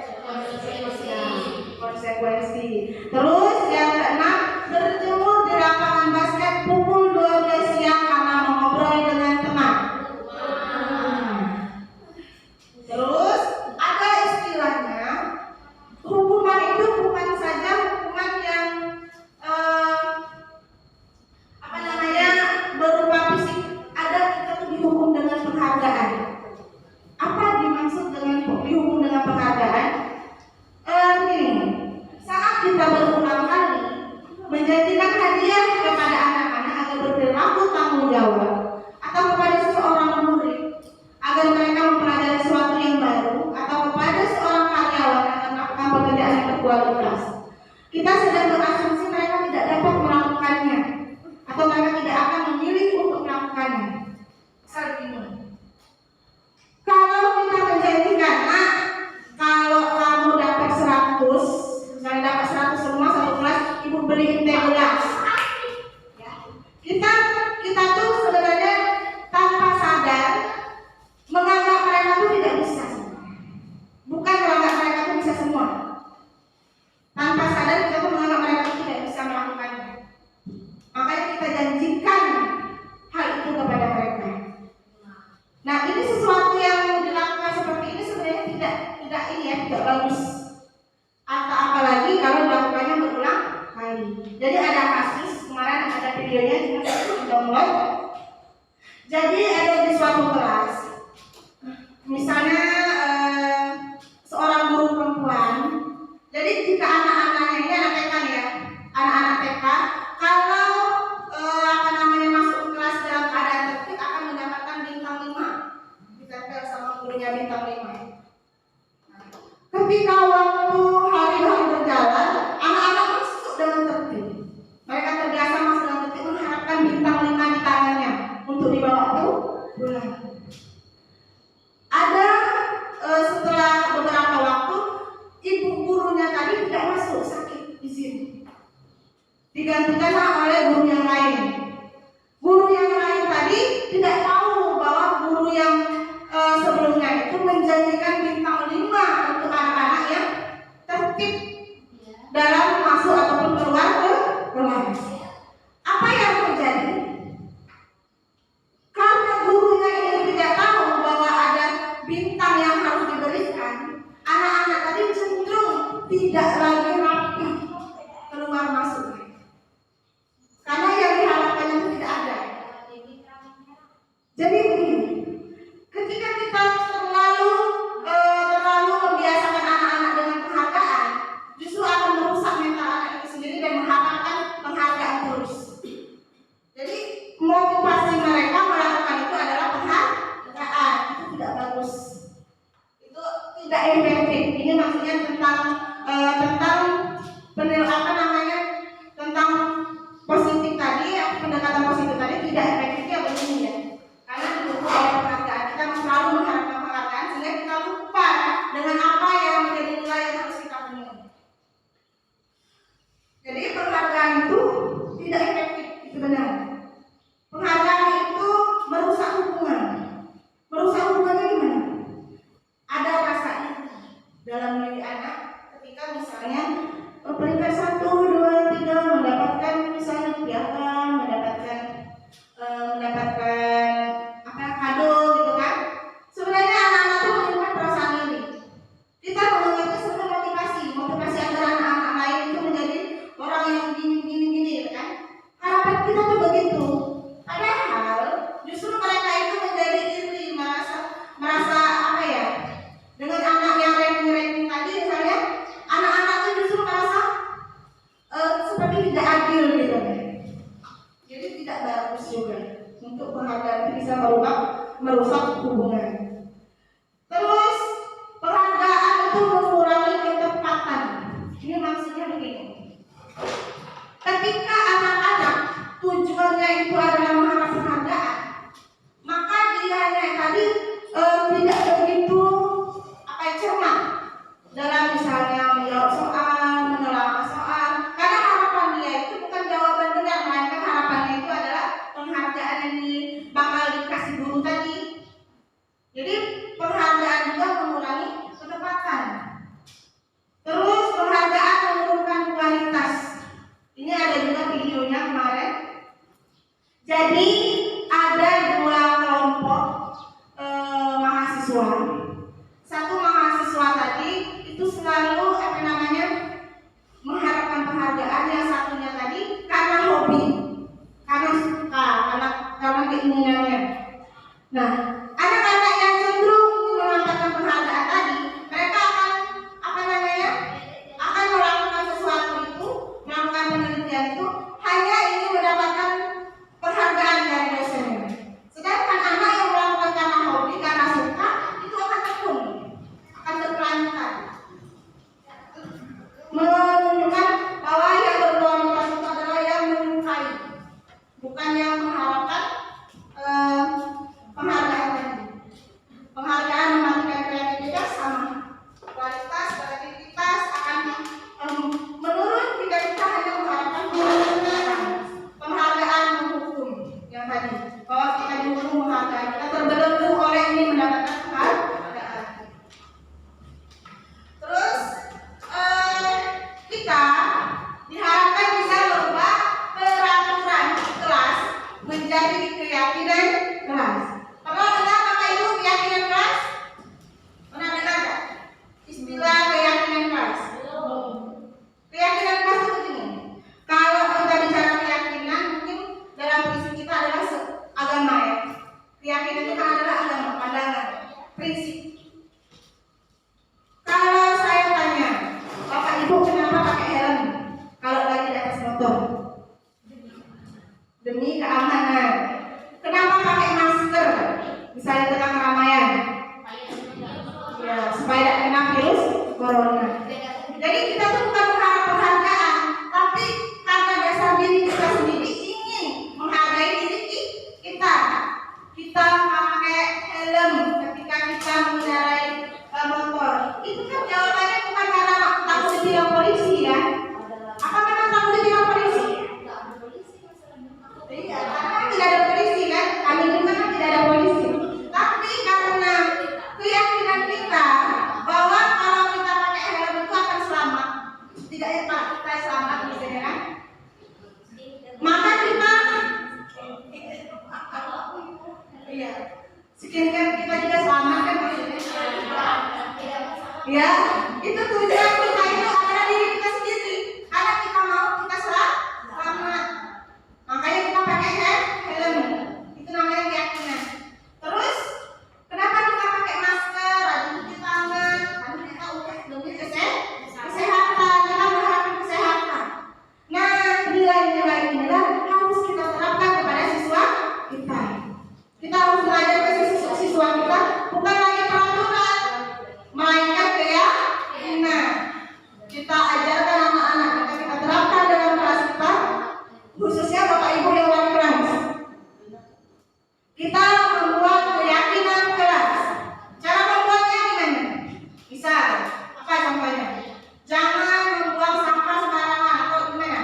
Konsekuensi. Terus yang keenam, berjemur di lapangan basket pukul 12 siang karena mengobrol dengan teman. Terus ada istilahnya, hukuman itu bukan saja hukuman yang berupa fisik. Ada kita tuh dihukum dengan penghargaan. Apa dimaksud dengan dihukum dengan penghargaan? Saat kita berulang kali menjanjikan hadiah kepada anak-anak agar berperilaku tanggung jawab, atau kepada seseorang murid agar mereka mempelajari sesuatu yang baru, atau kepada seorang karyawan agar melakukan pekerjaan yang berkualitas, kita sedang berasumsi mereka tidak dapat melakukannya atau mereka tidak akan memilih untuk melakukannya. Misal begini, kalau kita menjanjikan, kalau kamu dapat 100, misalnya dapat 100 semua satu kelas, ibu beliin teh gelas. Ya. Kita tuh sebenarnya tanpa sadar menganggap mereka tuh tidak bisa. Bukan menganggap mereka tuh bisa semua. Tanpa sadar kita tuh menganggap mereka tuh tidak bisa melakukannya. Makanya kita janjikan hal itu kepada mereka. Nah, ini sesuatu yang dilakukan seperti ini sebenarnya tidak bagus. Atau apalagi kalau dilakukannya berulang kali. Jadi ada kasus kemarin ada videonya cuma saya download. Jadi ada di suatu kelas, misalnya seorang guru perempuan. Jadi jika anak-anaknya ini anak TK ya, anak-anak TK kalau masuk kelas dalam keadaan tertib akan mendapatkan bintang 5, ditempel sama gurunya bintang 5. Ketika waktu hari-hari berjalan, anak-anak masuk dengan tertib. Mereka terbiasa masuk dengan tertib, mengharapkan bintang 5 di tangannya untuk dibawa pulang. Ada setelah beberapa waktu, ibu gurunya tadi digantikanlah oleh guru yang lain. Guru yang lain tadi tidak tahu bahwa guru yang sebelumnya itu menjanjikan bintang 5 untuk anak-anak yang tertib dalam masuk ataupun keluar ke kelas. Apa yang terjadi? Karena gurunya ini tidak tahu bahwa ada bintang yang harus diberikan, anak-anak tadi cenderung tidak lagi rapi keluar masuk. Karena yang diharapkannya itu tidak ada. Jadi begini, ketika kita terlalu membiasakan anak-anak dengan penghargaan, justru akan merusak mental anak itu sendiri dan mengharapkan penghargaan terus. Jadi motivasi mereka melakukan itu adalah penghargaan, itu tidak bagus, itu tidak efektif. Ini maksudnya tentang tentang positif tadi, pendekatan positif tadi tidak efektifnya begini ya. Karena didukung oleh penghargaan, kita selalu mengharapkan penghargaan sehingga kita lupa dengan apa yang menjadi nilai yang harus kita penuhi. Jadi penghargaan itu tidak efektif, itu benar. Penghargaan itu merusak hubungan. Merusak hubungannya gimana? Ada rasa iri dalam diri anak ketika misalnya peringkat 1, 2, 3 mendapatkan misalnya piagam, mendapatkan kado gitu kan. Sebenarnya anak-anak itu menyimpan perasaan iri. Kita menganggapnya sebagai motivasi agar anak-anak lain itu menjadi orang yang gini gitu kan. Harapan kita tuh begitu. Padahal justru mereka itu menjadi iri, merasa apa ya? Dengan anak yang ranking tadi misalnya, anak-anak itu justru merasa seperti tidak adil gitu. Jadi tidak bagus juga. Untuk penghargaan itu bisa merusak hubungan. Terus penghargaan itu mengurangi ketepatan. Ini maksudnya begini. Ketika anak-anak tujuannya itu adalah mengharap penghargaan, maka dia tadi tidak begitu cermat dalam misalnya menjawab soal, menelaah soal. Karena harapan dia itu bukan jawaban benar, melainkan harapannya itu adalah penghargaan yang bakal dikasih guru tadi. Jadi penghargaan juga mengurangi ketepatan. Terus penghargaan menurunkan kualitas. Ini ada juga videonya kemarin. Jadi ada 2 kelompok mahasiswa. Satu mahasiswa tadi itu selalu mengharapkan penghargaan, yang satunya tadi karena hobi, karena suka, karena keinginannya. Nah, anak-anak yang cenderung mendapatkan penghargaan tadi, mereka akan melakukan sesuatu itu, melakukan penelitian itu hanya ingin mendapatkan penghargaan dari dosennya. Sedangkan anak yang melakukan karena hobi, karena suka, itu akan tekun, akan terpelankan, menunjukkan bahwa yang berkualitas itu adalah yang menyukai, bukan yang mengharapkan penghargaan tadi. Penghargaan mematikan kreativitas sama. Kualitas kreativitas akan menurun jika kita hanya mengharapkan penghargaan menghukum yang tadi, bahwa kita dihukum penghargaan, kita terbelenggu oleh ini mendapatkan penghargaan. Terus kita diharapkan bisa merubah peraturan kelas menjadi keyakinan kelas. Pernah dengar Bapak Ibu keyakinan kelas? Pernah dengar nggak istilah keyakinan kelas? Keyakinan kelas itu begini. Kalau kita bicara keyakinan, mungkin dalam prinsip kita adalah agama ya. Keyakinan itu kan adalah agama, pandangan, prinsip. Kalau saya tanya, Bapak Ibu kenapa pakai helm kalau lagi di atas motor? Demi keamanan. Kenapa pakai masker misalnya tengah keramaian? Ya, supaya tidak kena virus corona. Jadi kita tuh bukan mengharap penghargaan, tapi karena dasar diri kita sendiri ingin menghargai diri kita. Kita pakai helm ketika kita mengendarai motor. Itu kan jawabannya bukan karena takut ditilang polisi ya. Apa memang takut ditilang polisi? setidaknya Pak kita selamat misalnya kan. Maka kita iya, skincare kita juga selamat kan maksudnya. Ya, itu tujuan kita itu adalah diri kita sendiri. Karena kita mau kita selamat. Makanya kita pakai helm. Itu namanya keyakinan. Terus kenapa kita pakai masker, rajin cuci tangan? Karena kita udah demi kesehatan, kita mengharapkan kesehatan. Nah, nilai-nilai inilah harus kita terapkan kepada siswa kita. Kita harus belajar ke siswa kita bukan lagi peraturan, melainkan keyakinan. Kita ajarkan anak-anak kita terapkan dalam kelas kita, khususnya Bapak Ibu yang wali kelas. Kita membuat keyakinan kelas. Cara membuatnya gimana? Bisa. Apa contohnya? Jangan membuang sampah sembarangan atau gimana?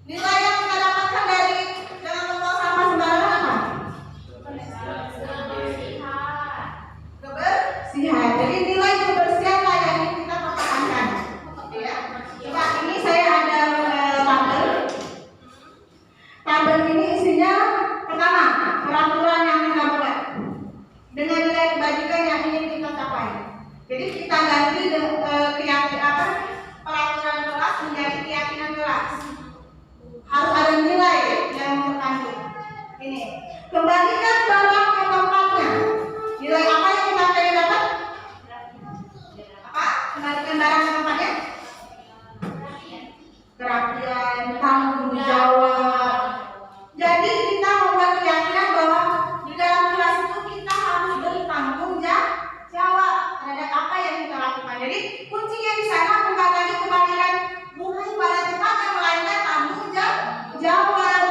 Nilai yang kita dapatkan dari jangan membuang sampah sembarangan apa? Kebersihan. Jadi nilai kebersihan yang ingin kita pertahankan. Ya. Coba ini saya ada tabel. Tabel ini isinya pertama peraturan yang kita buat dengan nilai kebajikan yang ingin kita capai. Jadi kita ganti peraturan kelas menjadi keyakinan kelas. Harus ada nilai yang terkandung. Ini kembalikan barang ke tempatnya. Nilai apa yang kita pengen dapat? Apa? Kembalikan barang ke tempatnya. Kerapian, tanggung jawab. Jadi kita membuat keyakinan bahwa di dalam kelas itu kita harus bertanggung jawab terhadap apa yang kita lakukan. Jadi kuncinya di sana bukan lagi kembalikan buku pada tempatnya, melainkan tanggung jawab.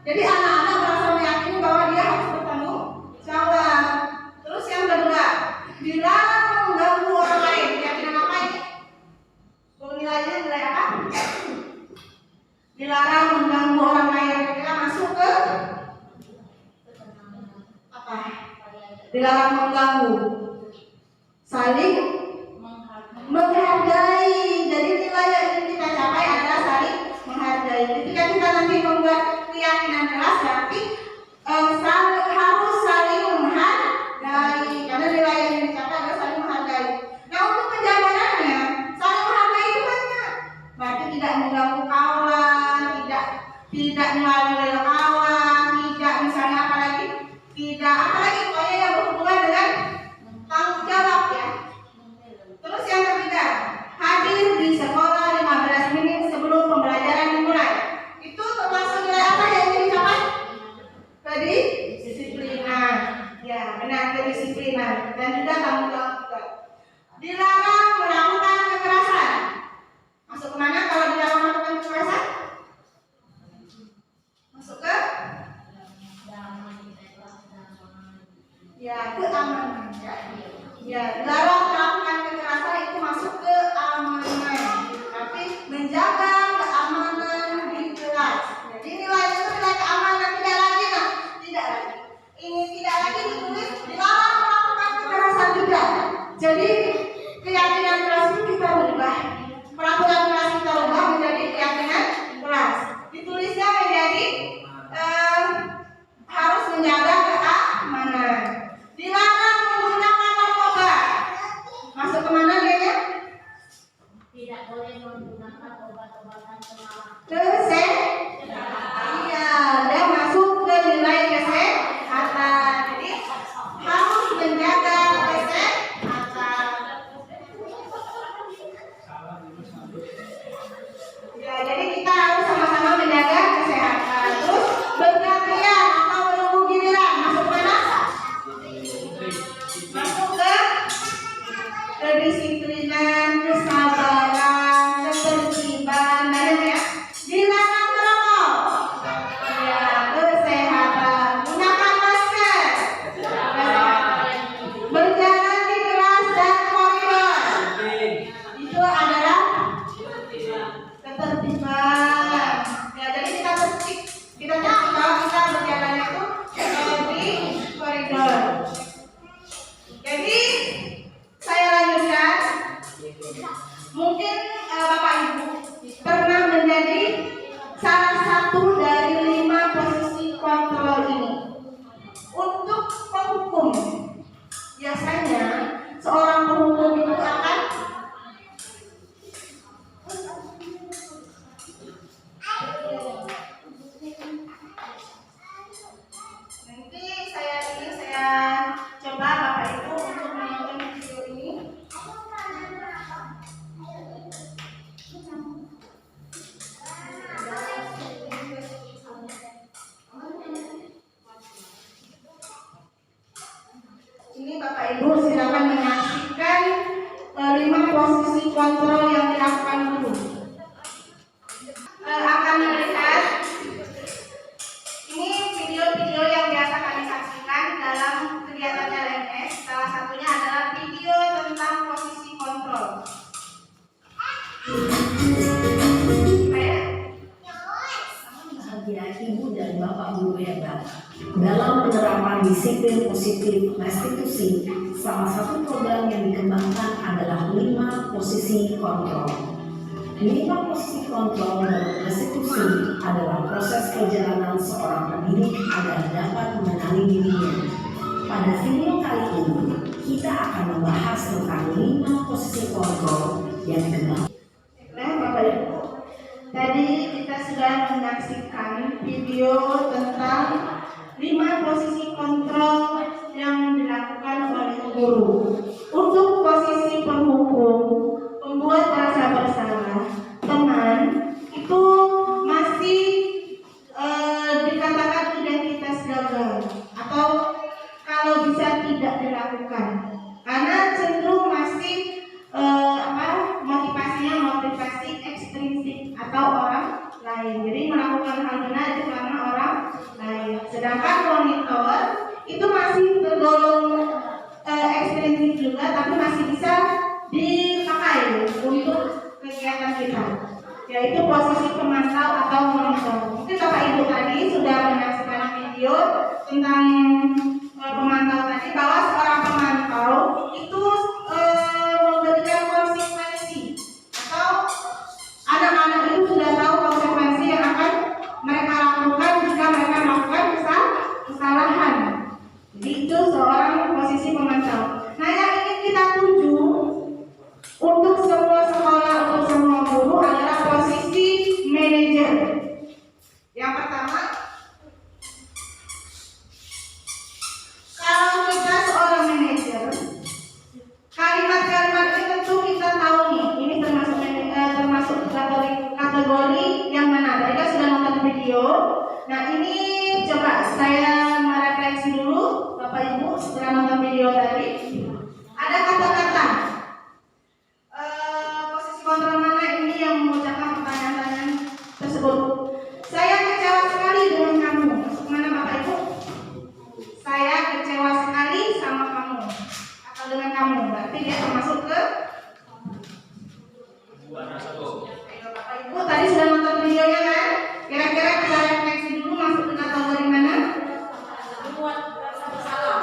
Jadi anak-anak merasa meyakini bahwa dia harus bertanggung jawab. Terus yang kedua, dilarang mengganggu orang lain. Keyakinan apa ini? Nilainya nilai apa? Dilarang mengganggu orang lain. Kita masuk ke apa? Dilarang mengganggu, saling menghargai. Jadi nilai yang ingin kita capai adalah saling menghargai. Ketika kita nanti membuat keyakinan kelas, berarti harus saling menghargai. Karena nilai yang ingin dicapai adalah saling menghargai. Nah, untuk penjabarannya, saling menghargai itu banyak. Berarti tidak mengganggu kawan, tidak nilai kawan, tidak misalnya apalagi pokoknya yang berhubungan dengan tanggung jawab ya. Terus yang ketiga, hadir di sekolah 15 menit sebelum pembelajaran dimulai. Itu termasuk nilai apa yang ingin dicapai? Kedisiplinan. Ya, benar, kedisiplinan dan juga tanggung jawab juga. Dilarang melakukan kekerasan. Masuk kemana kalau dilarang melakukan kekerasan? Masuk ke keamanan. Ya, dilarang melakukan kekerasan itu masuk ke keamanan. Tapi menjaga keamanan di kelas. Jadi nilai itu nilai keamanan, tidak lagi. Ini tidak lagi ditulis dilarang melakukan kekerasan juga. Jadi keyakinan kelas itu kita ubah. Peraturan kelas kita ubah menjadi keyakinan kelas. Ditulisnya menjadi harus menjaga keamanan. Dilarang menggunakan narkoba. Masuk kemana dia ya? Tidak boleh menggunakan obat-obatan penawar. Iya, dan masuk ke nilai kesehatan. Jadi harus menjaga kesehatan. Ya, jadi kita harus sama-sama menjaga kesehatan. Terus bergantian atau menunggu giliran. Masuk mana? Masuk ke kedisiplinan, kesabaran, ketertiban, banyak ya. Dilarang merokok. Bapak Ibu pernah menjadi salah satu dari 5 posisi kontrol ini. Untuk penghukum, biasanya seorang penghukum itu akan nanti saya coba Bapak Ibu untuk menonton video ini. Ini Bapak Ibu silakan menyaksikan 5 posisi kontrol yang dilakukan dulu. Akan melihat ini video-video yang biasa kami saksikan dalam kegiatan LMS. Salah satunya adalah video tentang posisi kontrol. Bahagia Ibu dan Bapak Guru hebat. Dalam penerapan disiplin positif restitusi, salah satu program yang dikembangkan adalah 5 posisi kontrol. 5 posisi kontrol dalam restitusi adalah proses perjalanan seorang pendidik agar dapat mengenali dirinya. Pada video kali ini, kita akan membahas tentang 5 posisi kontrol yang dikembangkan. Nah, Bapak Ibu, tadi kita sudah menyaksikan video tentang 5 posisi kontrol yang dilakukan oleh guru. Untuk posisi penghukum, membuat rasa bersalah, teman itu masih dikatakan identitas gagal atau kalau bisa tidak dilakukan karena cenderung masih motivasi ekstrinsik atau orang lain. Jadi melakukan hal benar itu karena orang lain. Sedangkan monitor itu masih tergolong ekstrinsik juga, tapi masih bisa dipakai untuk kegiatan kita, yaitu posisi pemantau atau monitor. Mungkin Bapak Ibu tadi sudah menyaksikan video tentang pemantau tadi, bahwa seorang pemantau itu memberikan konsekuensi atau anak-anak itu sudah tahu konsekuensi yang akan mereka lakukan jika mereka melakukan kesalahan. Jadi itu seorang posisi pemantau. Nah, yang ingin kita tuju untuk semua sekolah, untuk semua guru adalah posisi manajer. Yang pertama, kalau kita seorang manajer, kalimat-kalimat ini tentu kita tahu nih, ini termasuk kategori yang mana. Tadi kan sudah nonton video. Nah, ini coba saya merefleksi dulu, Bapak Ibu, setelah nonton video tadi. Ada kata-kata posisi kontrol mana ini yang mengucapkan pertanyaan-pertanyaan tersebut. Saya kecewa sekali dengan kamu. Masuk mana Bapak Ibu? Saya kecewa sekali sama kamu atau dengan kamu. Berarti dia termasuk ke ayo Bapak Ibu, tadi sudah nonton videonya kan? Kira-kira kita refleksi dulu masuk ke kategori mana? Membuat rasa bersalah.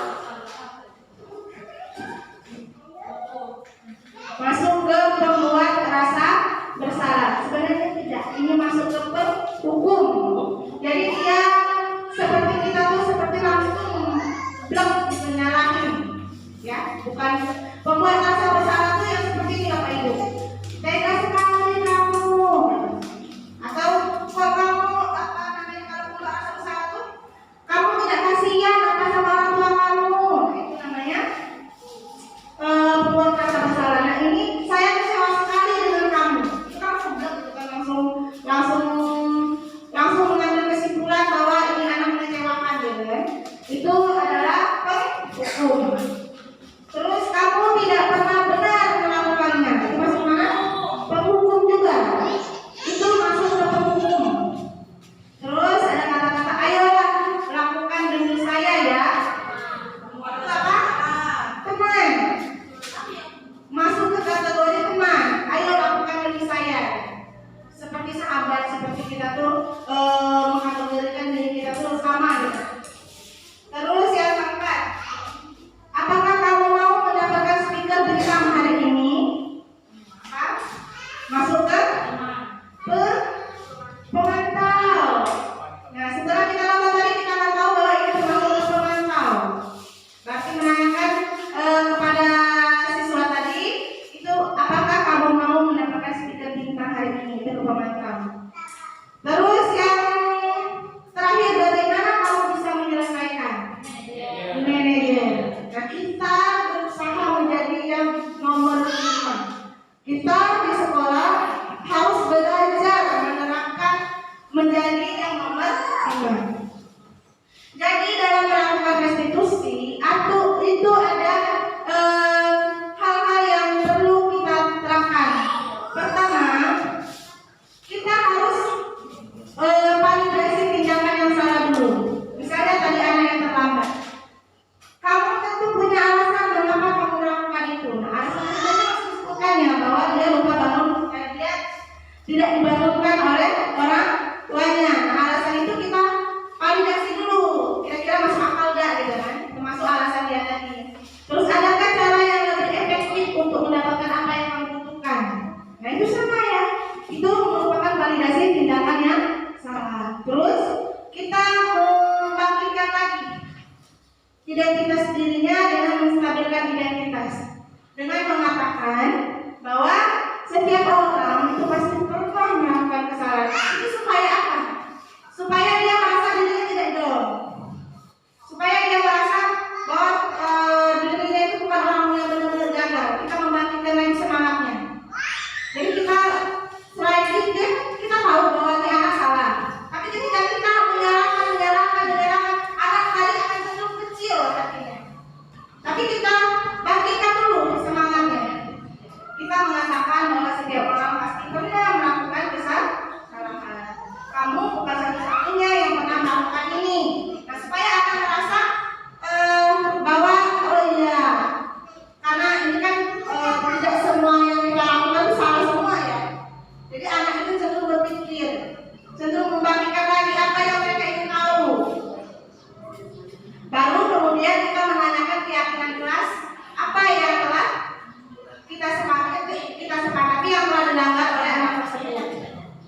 tidak dibangunkan oleh orang tuanya. Nah, alasan itu kita validasi dulu, kira-kira masuk akal gak gitu kan, termasuk alasan dia tadi. Terus adakah cara yang lebih efektif untuk mendapatkan apa yang kamu butuhkan? Nah itu sama ya, itu merupakan validasi tindakan yang salah. Terus kita membangkitkan lagi identitas dirinya dengan menstabilkan identitas dengan mengatakan bahwa setiap orang itu pasti pernah melakukan kesalahan. Itu supaya apa? Supaya dia merasa dirinya tidak down, supaya dia merasa bahwa dirinya itu bukan orang yang benar-benar gagal. Kita membangkitkan lagi semangatnya. Jadi kita selain itu kita tahu bahwa dia anak salah, tapi ketika kita menyalahkan anak tadi akan cenderung kecil hatinya. Tapi kita bangkitkan dulu semangatnya. Kita mengatakan bahwa setiap orang pasti pernah melakukan kesalahan. Kamu bukan satu-satunya yang pernah melakukan ini. Nah, supaya akan merasa bahwa oh iya, karena ini kan tidak semua yang kita lakukan itu salah semua ya. Jadi anak itu cenderung berpikir, cenderung membangkitkan lagi apa yang mereka ingin tahu. Baru kemudian kita menanyakan keyakinan keras apa yang telah kita sepakati yang telah dilanggar oleh anak tersebut.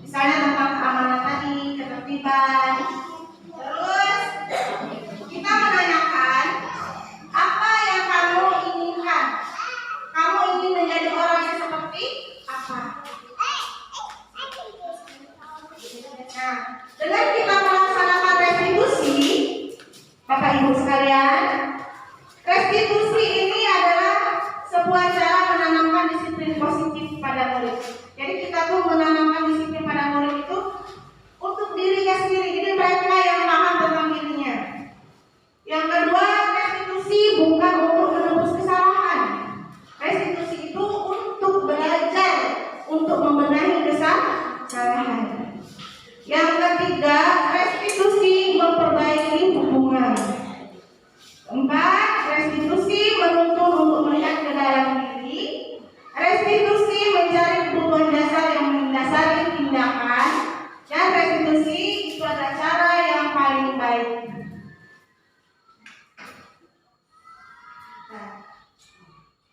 Misalnya tentang keamanan tadi, ketertiban. Terus kita menanyakan apa yang kamu inginkan. Kamu ingin menjadi orang yang seperti apa? Nah, dengan kita melaksanakan restitusi, Bapak Ibu sekalian, restitusi ini adalah sebuah cara menanamkan disiplin positif pada murid. Jadi kita tuh menanamkan disiplin pada murid itu untuk dirinya sendiri. Jadi mereka yang paham tentang dirinya. Yang kedua, restitusi bukan untuk menebus kesalahan. Restitusi itu untuk belajar, untuk membenahi kesalahan. Yang ketiga, restitusi memperbaiki hubungan. Keempat, restitusi menuntun untuk melihat ke dalam diri. Restitusi mencari kebutuhan dasar yang mendasari tindakan. Dan restitusi itu adalah cara yang paling baik. Nah,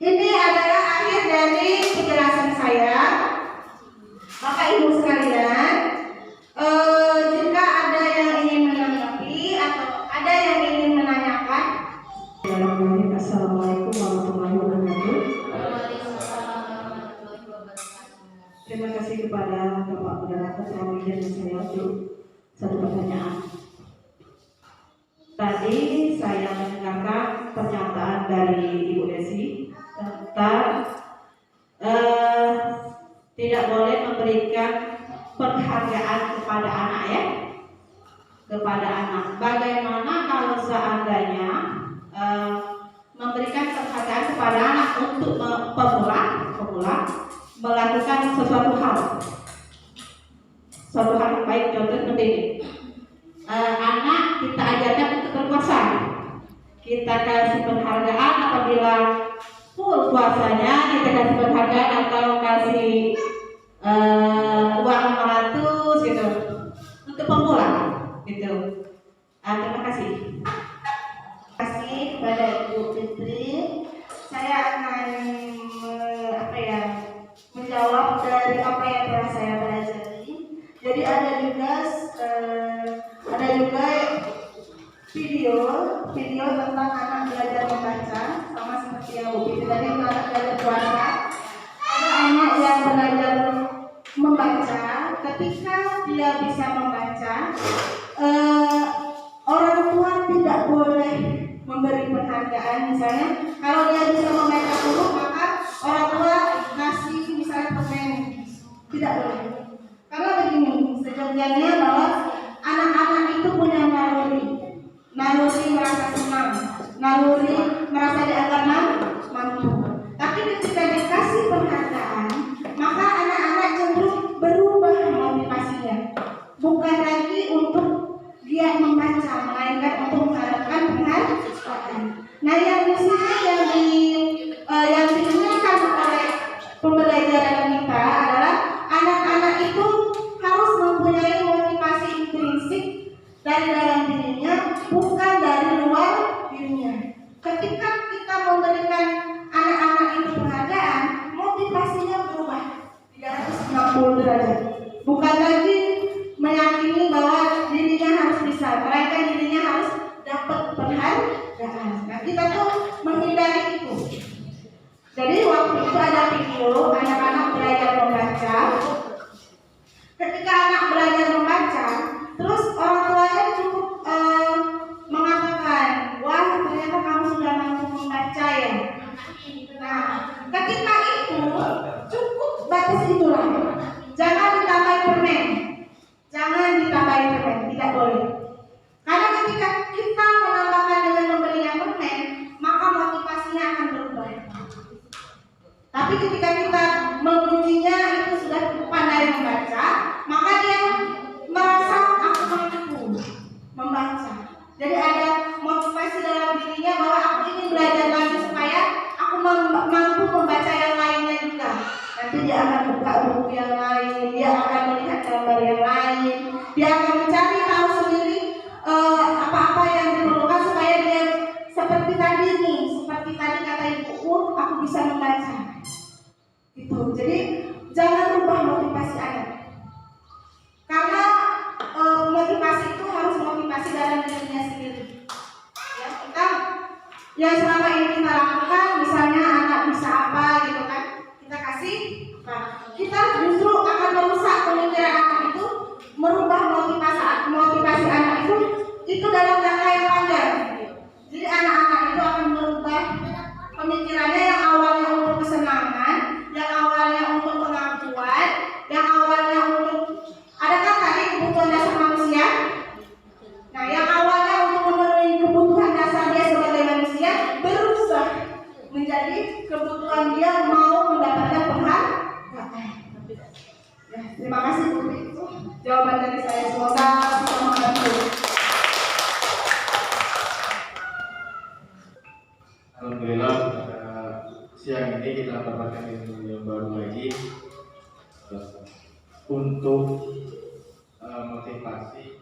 ini adalah akhir dari penjelasan saya. Bapak Ibu sekalian, jika ada yang ingin menanggapi atau ada yang ingin menanyakan. Assalamualaikum warahmatullahi wabarakatuh. Terima kasih kepada Bapak Moderator telah mengizinkan saya untuk satu pertanyaan. Tadi saya mendengarkan pernyataan dari Ibu Desi tentang tidak boleh memberikan penghargaan kepada anak ya, kepada anak. Bagaimana kalau seandainya memberikan penghargaan kepada anak untuk pemula melakukan suatu hal baik, contoh seperti ini. Anak kita ajarkan untuk berpuasa, kita kasih penghargaan apabila full puasanya, kita kasih penghargaan atau kasih uang 500 gitu untuk pemula gitu. Terima kasih. Terima kasih kepada Ibu Fitri. Saya akan menjawab dari apa yang telah saya pelajari. Jadi ada juga video tentang anak belajar membaca, sama seperti yang Bu Fitri tadi, anak belajar puasa. Ada anak yang belajar membaca, ketika dia bisa membaca, orang tua tidak boleh memberi penghargaan. Misalnya kalau dia bisa membaca huruf, maka orang tua ngasih misalnya permen, tidak boleh. Karena begini, sejatinya bahwa anak-anak itu punya naluri merasa senang, naluri merasa dianggap mampu. Tapi ketika dikasih penghargaan, maka anak-anak cenderung berubah motivasinya, bukan lagi untuk dia membaca, melainkan untuk mengharapkan penghargaan. Nah, yang di sini yang diinginkan oleh pembelajaran kita adalah anak-anak itu dari dalam dirinya, bukan dari luar dirinya. Ketika kita memberikan anak-anak itu penghargaan, motivasinya berubah 360 derajat. Bukan lagi meyakini bahwa dirinya harus bisa, melainkan dirinya harus dapat penghargaan. Nah, kita tuh menghindari itu. Jadi waktu itu ada video anak-anak belajar membaca. Ketika anak belajar membaca, terus orang tuanya cukup mengatakan, wah ternyata kamu sudah mampu membaca ya. Nah, ketika itu cukup batas itulah. Jangan ditambahi permen. Jangan ditambahi permen, tidak boleh. Karena ketika kita menambahkan dengan memberinya permen, maka motivasinya akan berubah. Tapi ketika kita mengujinya itu sudah pandai membaca, maka dia merasa aku mampu membaca. Jadi ada motivasi dalam dirinya bahwa aku ingin belajar lagi supaya aku mampu membaca yang lainnya juga. Nanti dia akan buka buku yang lain, dia akan melihat gambar yang lain, dia akan mencari tahu sendiri apa-apa yang diperlukan supaya dia seperti tadi nih, seperti tadi kata ibuku, aku bisa membaca. Itu. Jadi jangan rubah motivasi anak. Karena motivasi itu harus motivasi dalam dirinya sendiri. Ya, kita yang selama ini kita lakukan, misalnya anak bisa apa gitu kan, kita kasih. Nah, kita justru akan merusak pemikiran anak itu, merubah motivasi anak itu dalam jangka yang panjang. Jadi anak-anak itu akan merubah pemikirannya yang awalnya untuk kesenangan, yang awalnya untuk pengakuan, yang awalnya untuk adakah tadi kebutuhan dasar manusia? Nah, yang awalnya untuk memenuhi kebutuhan dasar dia sebagai manusia berubah menjadi kebutuhan dia mau mendapatkan penghargaan. Ya, terima kasih Bu. Jawaban dari saya, semoga bisa membantu. Alhamdulillah siang ini kita mendapatkan ilmu yang baru lagi untuk motivasi.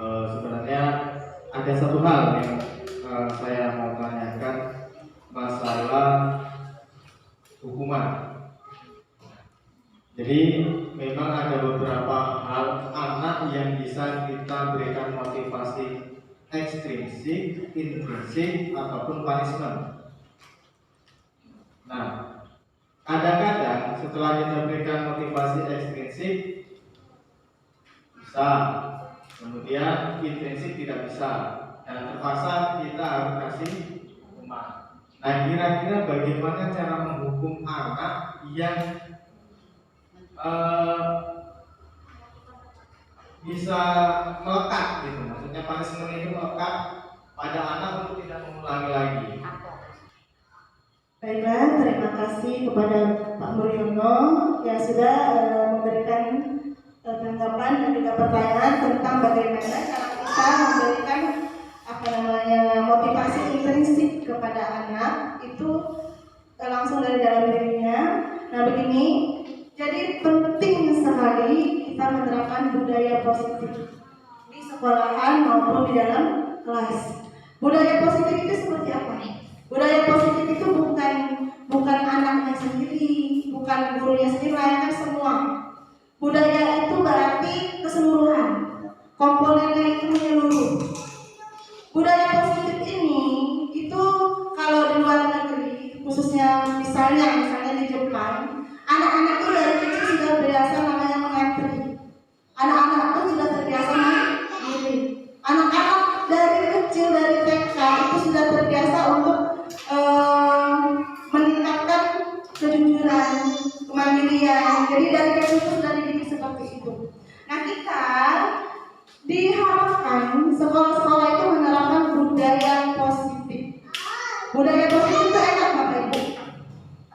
Sebenarnya ada satu hal yang saya mau tanyakan, masalah hukuman. Jadi memang ada beberapa hal anak yang bisa kita berikan motivasi ekstrinsik, intrinsik, ataupun punishment. Nah, kadang-kadang setelah kita berikan motivasi ekstrinsik bisa, kemudian intrinsik tidak bisa, dan terpaksa kita harus kasih hukuman. Nah, kira-kira bagaimana cara menghukum anak yang bisa melekat gitu, maksudnya punishment itu melekat pada anak untuk tidak mengulangi lagi. Baiklah, terima kasih kepada Pak Mulyono yang sudah memberikan tanggapan dan juga pertanyaan tentang bagaimana cara kita memberikan motivasi intrinsik kepada anak itu langsung dari dalam dirinya. Nah, begini. Jadi penting sekali kita menerapkan budaya positif di sekolahan maupun di dalam kelas. Budaya positif itu seperti apa? Budaya positif itu bukan anaknya sendiri, bukan gurunya sendiri, melainkan semua. Budaya itu berarti keseluruhan, komponennya itu menyeluruh. Budaya positif ini itu kalau di luar negeri, khususnya misalnya di Jepang, anak-anak itu dari kecil sudah biasa namanya mengantri. Anak-anak itu sudah terbiasa mandiri. Anak-anak dari kecil dari TK itu sudah terbiasa untuk meningkatkan kejujuran, kemandirian. Jadi dari kecil itu sudah dididik seperti itu. Nah, kita diharapkan sekolah-sekolah itu menerapkan budaya positif. Budaya positif itu enak Bapak Ibu.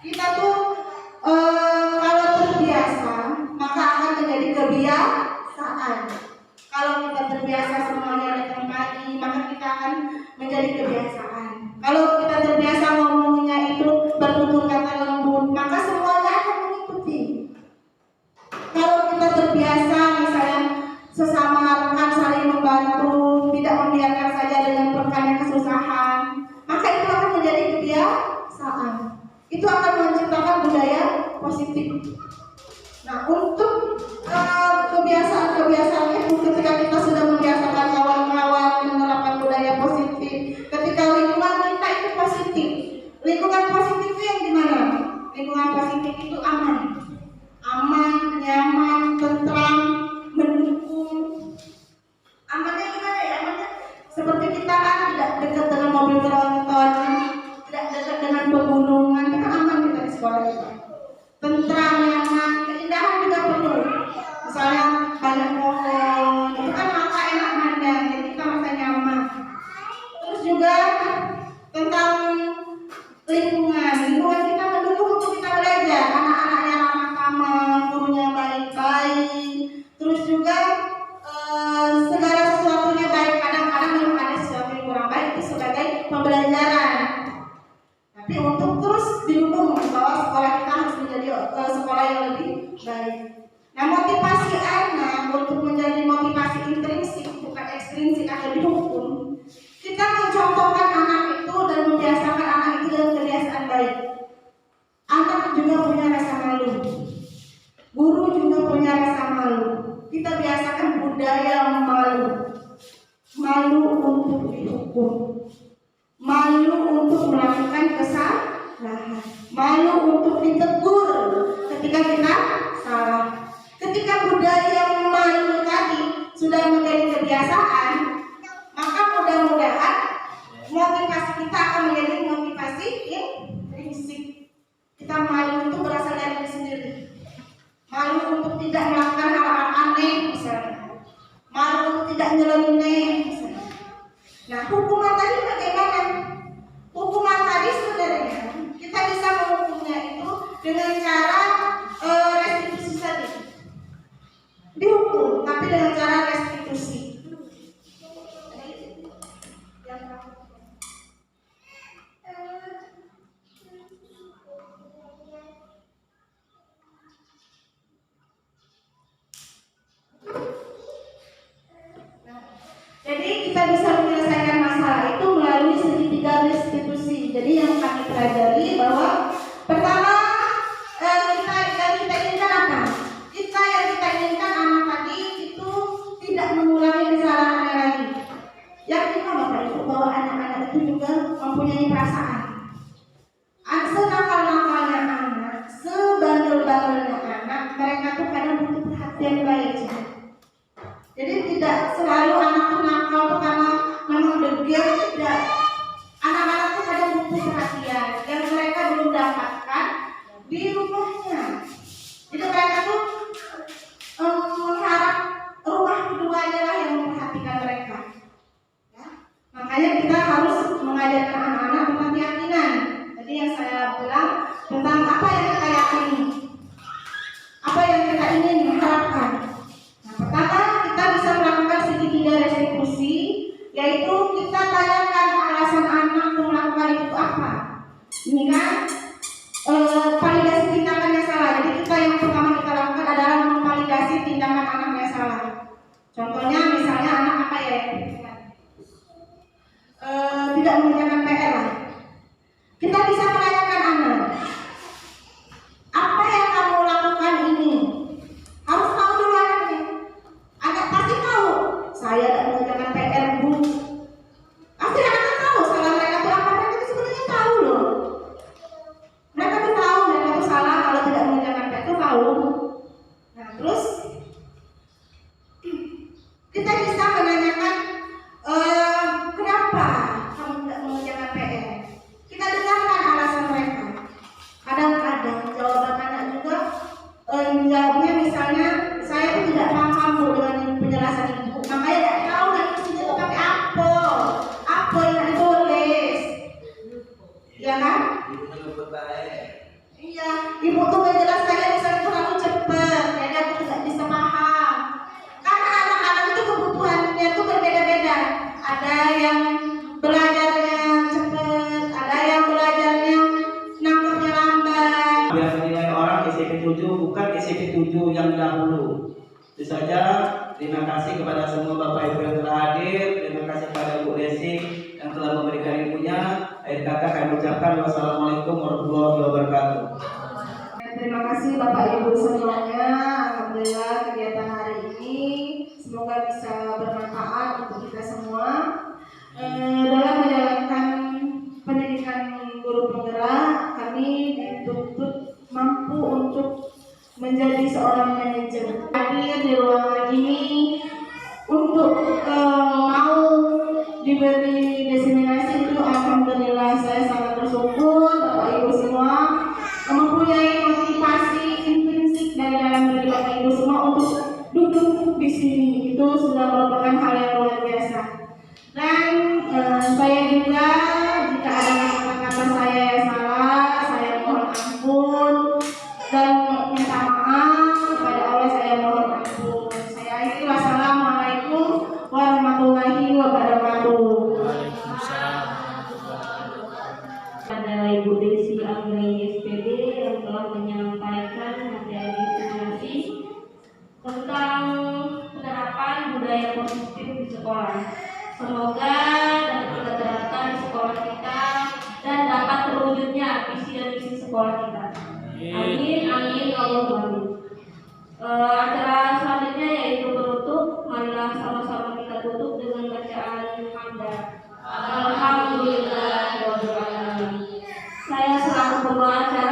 Kita tuh kalau terbiasa maka akan menjadi kebiasaan. Kalau kita terbiasa semuanya datang pagi, maka kita akan menjadi kebiasaan. Kalau kita terbiasa ngomongnya itu bertutur kata lembut, maka semuanya akan mengikuti. Kalau kita terbiasa misalnya sesama rekan positif. Nah, untuk kebiasaan-kebiasaan itu ketika kita sudah membiasakan kawan-kawan menerapkan budaya positif, ketika lingkungan kita itu positif. Lingkungan positif itu yang gimana? Lingkungan positif itu aman, nyaman, tentram, mendukung. Amannya gimana ya? Amannya seperti kita kan tidak dekat dengan mobil tronton, tidak dekat dengan pegunungan, itu kan aman kita di sekolah kita. Tentram, nyaman, keindahan juga perlu. Misalnya banyak pohon, itu kan mata enak mandang, jadi kita merasa nyaman. Terus juga tentang lingkungan kita mendukung untuk kita belajar, anak-anaknya ramah tamah, gurunya baik-baik. Terus juga segala sesuatunya baik. Kadang-kadang memang ada sesuatu yang kurang baik itu sebagai pembelajaran. Tapi untuk terus didukung bahwa sekolah kita harus menjadi sekolah yang lebih baik. Nah, motivasi anak untuk menjadi motivasi intrinsik bukan ekstrinsik atau dihukum. Kita mencontohkan anak itu dan membiasakan anak itu dengan kebiasaan baik. Anak juga punya rasa malu. Guru juga punya rasa malu. Kita biasakan budaya malu. Malu untuk dihukum. Malu untuk melakukan kesalahan. Malu untuk ditegur ketika kita salah. Ketika budaya malu tadi sudah menjadi kebiasaan, maka mudah-mudahan motivasi kita akan menjadi motivasi intrinsik. Kita malu itu berasal dari diri sendiri. Malu untuk tidak melakukan hal-hal aneh misalnya. Malu untuk tidak nyeleneh misalnya. Nah, hukuman tadi bagaimana? Hukuman tadi sebenarnya kita bisa menghukumnya itu dengan cara restitusi tadi. Dihukum, tapi dengan cara restitusi. Jadi kita bisa menyelesaikan masalah itu melalui segitiga restitusi. Jadi yang kami pelajari bahwa pertama kita inginkan apa? Yang kita inginkan anak tadi itu tidak mengulangi kesalahannya lagi. Yang kedua Bapak Ibu bahwa anak-anak itu juga mempunyai perasaan. Senakal-nakalnya anak, sebandel-bandelnya anak, mereka tuh kadang butuh perhatian baik. Jadi tidak selalu anak tuh nakal tuh karena memang degil, tidak. Anak-anak tuh kadang butuh perhatian yang mereka belum dapatkan di rumahnya. Jadi mereka tuh mengharap rumah keduanya lah yang memperhatikan mereka. Ya? Makanya kita harus mengajarkan anak-anak tentang keyakinan. Jadi yang saya bilang tentang apa yang kita yakini, apa yang kita ingin mengharapkan. Nah, pertama kita bisa melakukan segitiga restitusi, yaitu kita tanyakan alasan anak melakukan itu apa. Ini kan validasi tindakan yang salah. Jadi kita yang pertama kita lakukan adalah memvalidasi tindakan anak yang salah. Contohnya misalnya anak apa ya? Tidak mengerjakan PR lah. Kita bisa menanyakan anak, apa yang kamu lakukan ini? Harus tahu dulu anaknya. Anak pasti tahu. Saya tidak mengerjakan PR, Bu. Pasti anak tahu salah mereka itu apa. Mereka itu sebenarnya tahu loh. Mereka tuh tahu mereka tuh salah kalau tidak mengerjakan PR itu tahu. Nah terus kita bisa menanyakan kenapa kamu tidak mengerjakan PR. Kita dengarkan alasan mereka. Kadang-kadang jawaban anak juga jawabnya misalnya saya tuh tidak paham Bu dengan penjelasan ibu. Makanya tidak tahu dan itu pakai apa yang ditulis. Ya kan? Iya, ibu tuh menjelaskannya misalnya terlalu cepat, jadi aku tidak bisa paham. Karena anak-anak itu kebutuhannya tuh berbeda-beda. Ada yang belajarnya cepat, ada yang belajarnya nangkepnya lambat. Biar menilai orang SMP 7 bukan SMP 7 yang dahulu. Itu saja. Terima kasih kepada semua Bapak Ibu yang telah hadir. Terima kasih kepada Bu Desi yang telah memberikan ilmunya. Akhir kata kami ucapkan wassalamualaikum warahmatullahi wabarakatuh. terima kasih Bapak Ibu semuanya. Alhamdulillah kegiatan hari ini semoga bisa bermanfaat untuk kita semua dalam menjalankan pendidikan guru penggerak. Kami dituntut mampu untuk menjadi seorang manajer. Hadir di ruangan ini untuk mau diberi desiminasi itu alhamdulillah saya sangat bersyukur. Bapak Ibu semua mempunyai motivasi intrinsik dari dalam diri Bapak Ibu semua untuk duduk di sini, itu sudah merupakan hal yang luar biasa. Dan saya juga jika ada kata-kata saya yang salah, saya mohon ampun dan minta maaf kepada Allah, saya mohon ampun. Saya akhiri, wassalamualaikum warahmatullahi wabarakatuh. Ada Ibu Desi Anggreni SPD yang telah menyampaikan materi diskusi tentang penerapan budaya positif di sekolah. Semoga dapat kita terapkan di sekolah kita dan dapat terwujudnya visi dan misi sekolah kita. Amin, amin, Allahumma amin. Acara selanjutnya yaitu penutup. Marilah sama-sama kita tutup dengan bacaan hamdalah. Alhamdulillah. Saya selaku pembawa acara